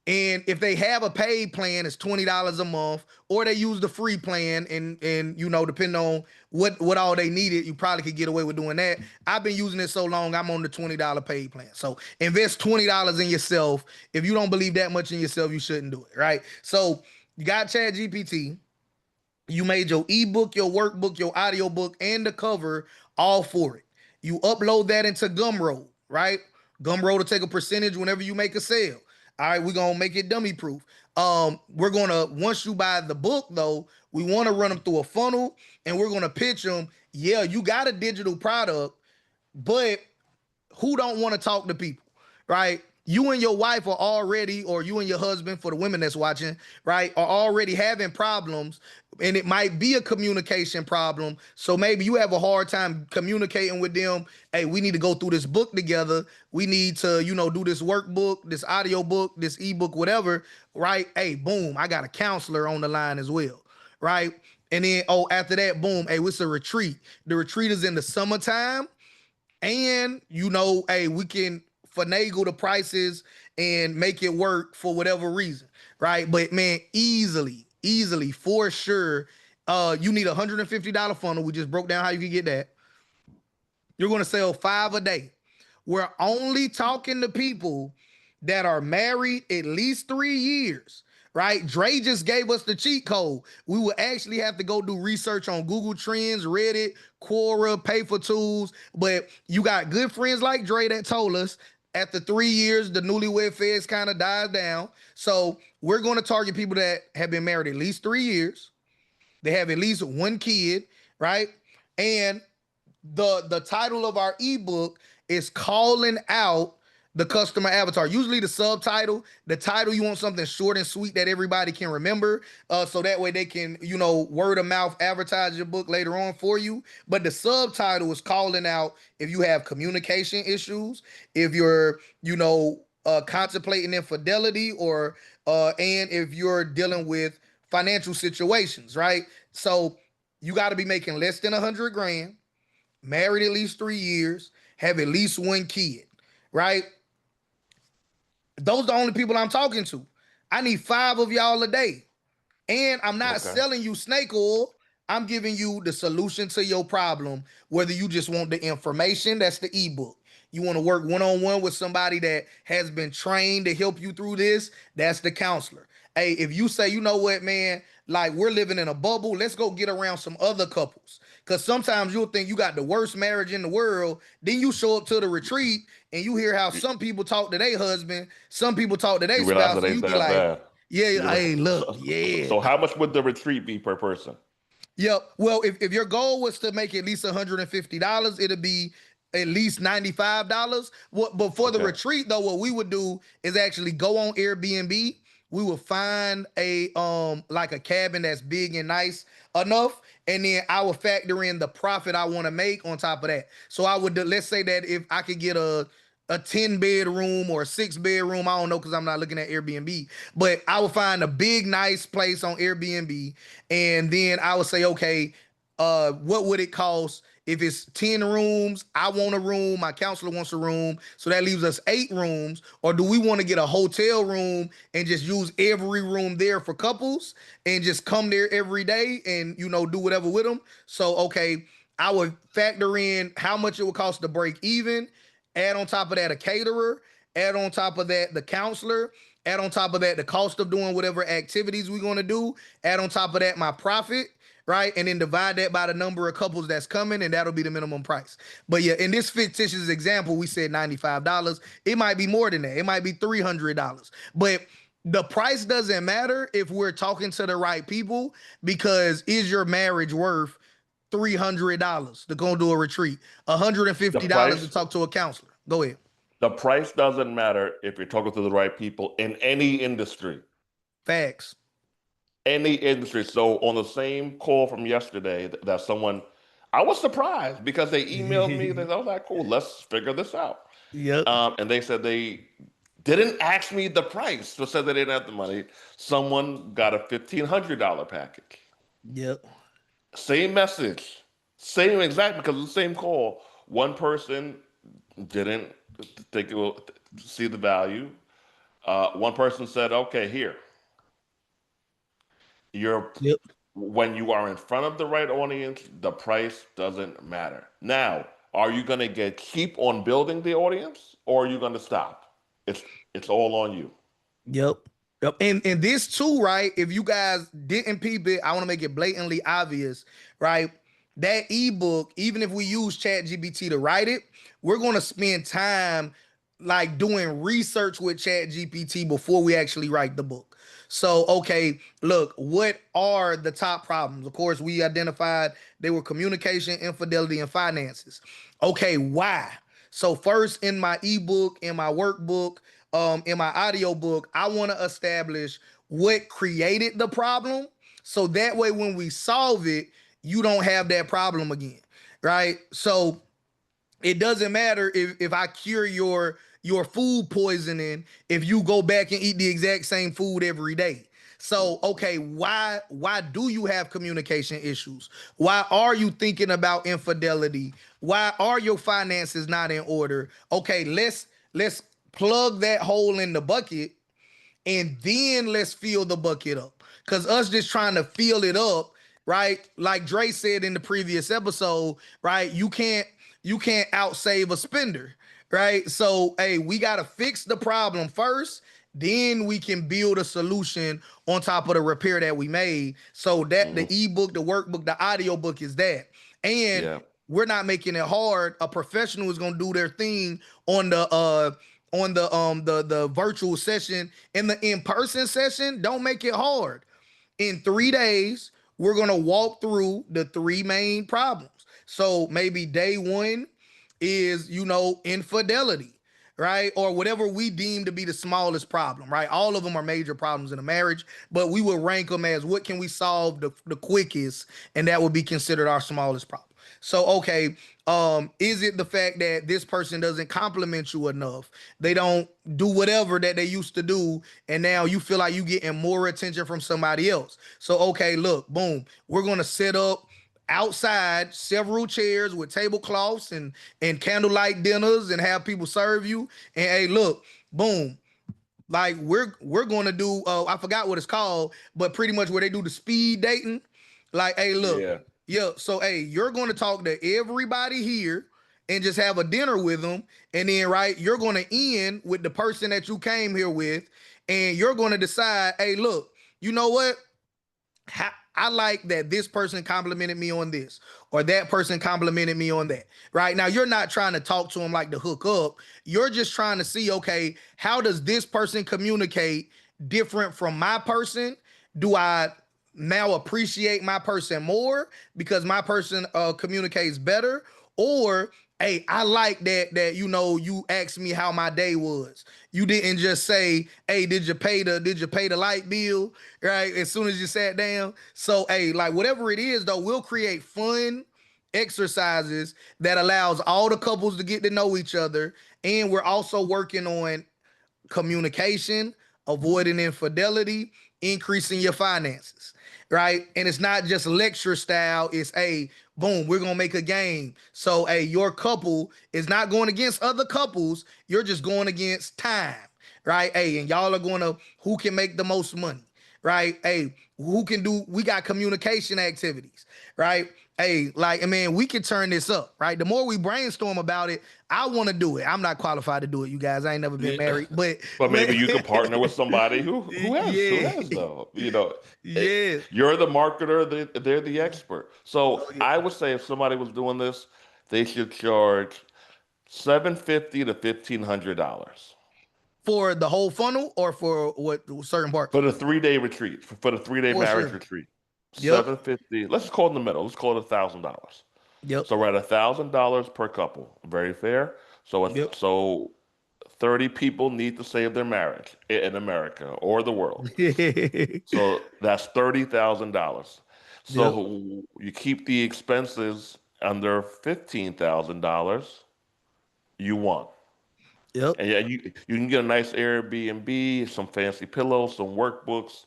and if they have a paid plan, it's $20 a month, or they use the free plan, and depending on what all they needed, you probably could get away with doing that. I've been using it so long, I'm on the $20 paid plan. So invest $20 in yourself. If you don't believe that much in yourself, you shouldn't do it, right? So you got ChatGPT. You made your ebook, your workbook, your audio book, and the cover all for it. You upload that into Gumroad, right? Gumroad will take a percentage whenever you make a sale. All right, we're gonna make it dummy proof. We're gonna, once you buy the book though, we want to run them through a funnel, and we're gonna pitch them. Yeah, you got a digital product, but who don't want to talk to people, right? You and your wife are already, or you and your husband, for the women that's watching, right, are already having problems, and it might be a communication problem. So maybe you have a hard time communicating with them. Hey, we need to go through this book together. We need to, do this workbook, this audio book, this ebook, whatever, right? Hey, boom, I got a counselor on the line as well, right? And then, after that, boom, hey, it's a retreat. The retreat is in the summertime. And hey, we can finagle the prices and make it work for whatever reason, right? But man, easily for sure, you need $150 funnel. We just broke down how you can get that. You're going to sell 5 a day. We're only talking to people that are married at least 3 years, right? Dre just gave us the cheat code. We will actually have to go do research on Google Trends, Reddit, Quora, Pay for Tools. But you got good friends like Dre that told us after 3 years, the newlywed phase kind of dies down. So we're going to target people that have been married at least 3 years. They have at least 1 kid, right? And the title of our ebook is calling out the customer avatar. Usually the subtitle, the title, you want something short and sweet that everybody can remember. So that way they can, word of mouth advertise your book later on for you. But the subtitle is calling out if you have communication issues, if you're, contemplating infidelity, or and if you're dealing with financial situations, right? So you got to be making less than 100 grand, married at least 3 years, have at least 1 kid, right? Those are the only people I'm talking to. I need 5 of y'all a day. And I'm not selling you snake oil. I'm giving you the solution to your problem. Whether you just want the information, that's the ebook. You want to work one-on-one with somebody that has been trained to help you through this, that's the counselor. Hey, if you say, you know what, man, like we're living in a bubble, let's go get around some other couples. Because sometimes you'll think you got the worst marriage in the world. Then you show up to the retreat and you hear how some people talk to their husband, some people talk to their spouse, and you be like, bad. Yeah, hey, look, yeah. So how much would the retreat be per person? Yep. Well, if your goal was to make at least $150, it'll be at least $95. But for the retreat, though, what we would do is actually go on Airbnb. We will find a like a cabin that's big and nice enough, and then I will factor in the profit I want to make on top of that. So I would, let's say that if I could get a 10 bedroom or a 6 bedroom, I don't know, because I'm not looking at Airbnb, but I would find a big nice place on Airbnb, and then I would say, okay, what would it cost? If it's 10 rooms, I want a room, my counselor wants a room, so that leaves us 8 rooms. Or do we want to get a hotel room and just use every room there for couples and just come there every day and, do whatever with them? So, okay, I would factor in how much it would cost to break even, add on top of that a caterer, add on top of that the counselor, add on top of that the cost of doing whatever activities we're going to do, add on top of that my profit, right? And then divide that by the number of couples that's coming, and that'll be the minimum price. But yeah, in this fictitious example, we said $95. It might be more than that. It might be $300. But the price doesn't matter if we're talking to the right people, because is your marriage worth $300 to go do a retreat, The $150 to price, talk to a counselor? Go ahead. the price doesn't matter if you're talking to the right people in any industry. Facts. Any industry. So on the same call from yesterday, that someone, I was surprised because they emailed me. They said, "Oh, that cool. Let's figure this out." Yep. And they said they didn't ask me the price, so said they didn't have the money. Someone got a $1,500 package. Yep. Same message, same exact, because of the same call. One person didn't think it will see the value. One person said, "Okay, here, you're Yep. when you are in front of the right audience, the price doesn't matter." Now, are you going to get cheap on building the audience, or are you going to stop? It's it's all on you. Yep. Yep. And this too, right? If you guys didn't peep it, I want to make it blatantly obvious, right? That ebook, even if we use ChatGPT to write it, we're going to spend time like doing research with ChatGPT before we actually write the book. So, okay, look, what are the top problems? Of course, we identified they were communication, infidelity, and finances. Okay, why? So first in my ebook, in my workbook, in my audio book, I want to establish what created the problem. So that way, when we solve it, you don't have that problem again. Right. So it doesn't matter if I cure your food poisoning if you go back and eat the exact same food every day. So okay, why do you have communication issues? Why are you thinking about infidelity? Why are your finances not in order? Okay, let's plug that hole in the bucket, and then let's fill the bucket up. Because us just trying to fill it up, right? Like Dre said in the previous episode, right? You can't outsave a spender, right? So hey, we gotta fix the problem first. Then we can build a solution on top of the repair that we made. So that the Mhm. ebook, the workbook, the audio book is that. And Yeah. we're not making it hard. A professional is gonna do their thing on the virtual session. In the in-person session, don't make it hard. In 3 days, we're gonna walk through the three main problems. So maybe day one is, infidelity, right? Or whatever we deem to be the smallest problem, right? All of them are major problems in a marriage, but we will rank them as what can we solve the quickest, and that would be considered our smallest problem. So, okay, is it the fact that this person doesn't compliment you enough? They don't do whatever that they used to do, and now you feel like you getting more attention from somebody else. So, okay, look, boom, we're gonna set up outside several chairs with tablecloths and candlelight dinners and have people serve you. And hey, look, boom, like we're going to do I forgot what it's called, but pretty much where they do the speed dating. Like, hey, look, Yeah. yeah, so hey, you're going to talk to everybody here and just have a dinner with them, and then right, you're going to end with the person that you came here with, and you're going to decide, hey, look, you know what, I like that this person complimented me on this, or that person complimented me on that. Right now, you're not trying to talk to them like to hook up. You're just trying to see, okay, how does this person communicate different from my person? Do I now appreciate my person more because my person communicates better? Or hey, I like that you asked me how my day was. You didn't just say, hey, did you pay the light bill? Right? As soon as you sat down. So hey, like whatever it is though, we'll create fun exercises that allows all the couples to get to know each other. And we're also working on communication, avoiding infidelity, increasing your finances, right? And it's not just lecture style. It's a boom, we're gonna make a game. So hey, your couple is not going against other couples. You're just going against time, right? Hey, and y'all are gonna who can make the most money, right? Hey, we got communication activities, right? hey, like, I mean, we can turn this up, right? The more we brainstorm about it, I want to do it. I'm not qualified to do it, you guys. I ain't never been Yeah. married, but But but maybe you could partner with somebody who yeah, has though. You know, eh, yeah. you're the marketer, they're the expert. Oh So yeah. I would say if somebody was doing this, they should charge $750 to $1,500 For the whole funnel or for what certain parts? for the 3 day retreat, for the 3 day For marriage sure. retreat. Yep. 750. Let's just call it in the middle. Let's call it $1,000. Yep. So we're at $1,000 per couple. Very fair. Yep. So 30 people need to save their marriage in America or the world. So that's $30,000. Yep. So you keep the expenses under $15,000, you won. Yep. And yeah, you can get a nice Airbnb, some fancy pillows, some workbooks,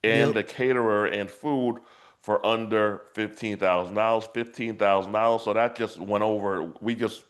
and Yep. the caterer and food for under $15,000. $15,000. So that just went over. We just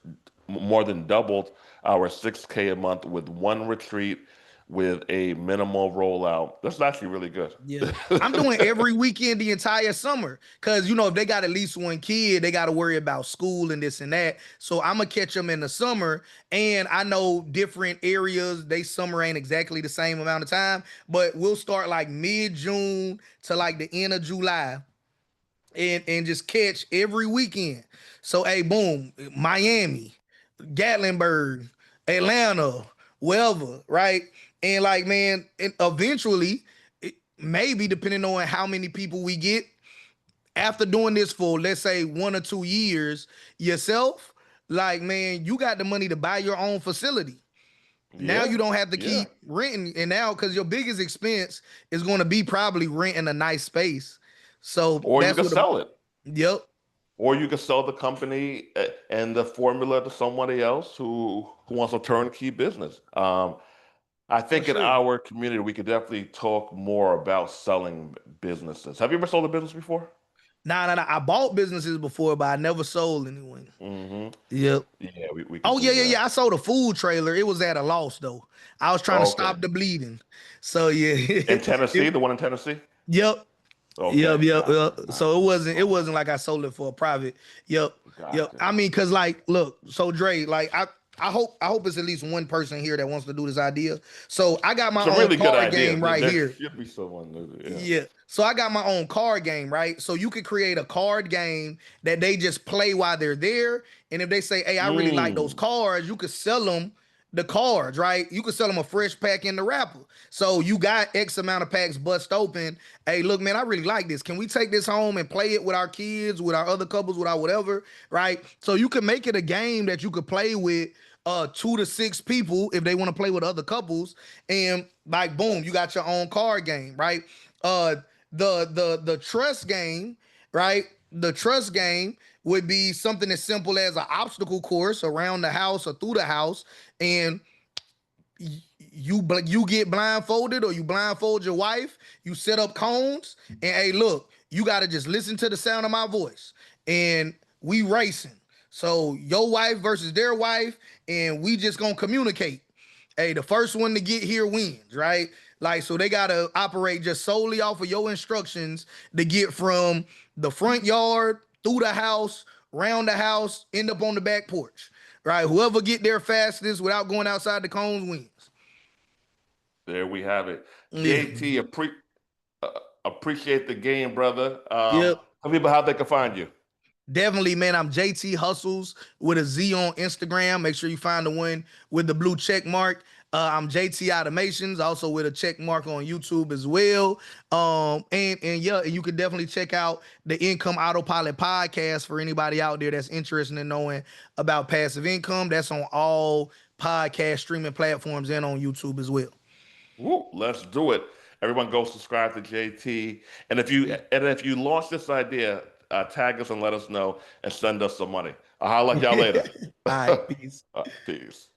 more than doubled our 6K a month with one retreat with a minimal rollout. That's actually really good. Yeah. I'm doing every weekend the entire summer. Cause you know, if they got at least one kid, they got to worry about school and this and that. So I'm gonna catch them in the summer. And I know different areas, they summer ain't exactly the same amount of time, but we'll start like mid-June to like the end of July and just catch every weekend. So hey, boom, Miami, Gatlinburg, Atlanta, wherever, right? And like, man, and eventually, maybe depending on how many people we get, after doing this for let's say 1 or 2 years yourself, like, man, you got the money to buy your own facility. Now Yeah, you don't have to yeah. keep renting, and now because your biggest expense is going to be probably renting a nice space. So Or you that's could what. sell it. Yep, Or you could sell the company and the formula to somebody else who wants a turnkey business. I for think in sure. our community, we could definitely talk more about selling businesses. Have you ever sold a business before? Nah, nah, nah. I bought businesses before, but I never sold anyone. Hmm. Yep. Yeah, we could Oh yeah, do yeah, that. yeah. I sold a food trailer. It was at a loss though. I was trying to Okay. stop the bleeding. So yeah. In Tennessee, the one in Tennessee? Yep. Yep, Okay, yep, gotcha, yep. So gotcha. it Okay, wasn't like I sold it for a profit. Yep. Yep. gotcha. I mean, cause like, look, so Dre, like I hope it's at least one person here that wants to do this idea. So I got my It's a own really good card idea. game right There here. should be someone new. Yeah. Yeah. So I got my own card game, right? So you could create a card game that they just play while they're there. And if they say, hey, I really like those Mm. cards, you could sell them the cards, right? You could sell them a fresh pack in the wrapper. So you got X amount of packs bust open. Hey, look, man, I really like this. Can we take this home and play it with our kids, with our other couples, with our whatever, right? So you could make it a game that you could play with 2 to 6 people if they want to play with other couples. And like, boom, you got your own card game, right? Uh the trust game, right? The trust game would be something as simple as an obstacle course around the house or through the house, and you get blindfolded or you blindfold your wife. You set up cones, and hey, look, you got to just listen to the sound of my voice, and we racing. So your wife versus their wife, and we just gonna communicate. Hey, the first one to get here wins, right? Like, so they gotta operate just solely off of your instructions to get from the front yard through the house, round the house, end up on the back porch, right? Whoever get there fastest without going outside the cones wins. There we have it. Yeah. JT, uh, appreciate the game, brother. Yep. Tell people how they can find you. Definitely, man. I'm JT Hustles with a Z on Instagram. Make sure you find the one with the blue check mark. I'm JT Automations, also with a check mark on YouTube as well. And yeah, and you can definitely check out the Income Autopilot podcast for anybody out there that's interested in knowing about passive income. That's on all podcast streaming platforms and on YouTube as well. Woo, let's do it. Everyone go subscribe to JT. And if you launch this idea, tag us and let us know and send us some money. I'll holler at y'all later. All right, peace. Peace.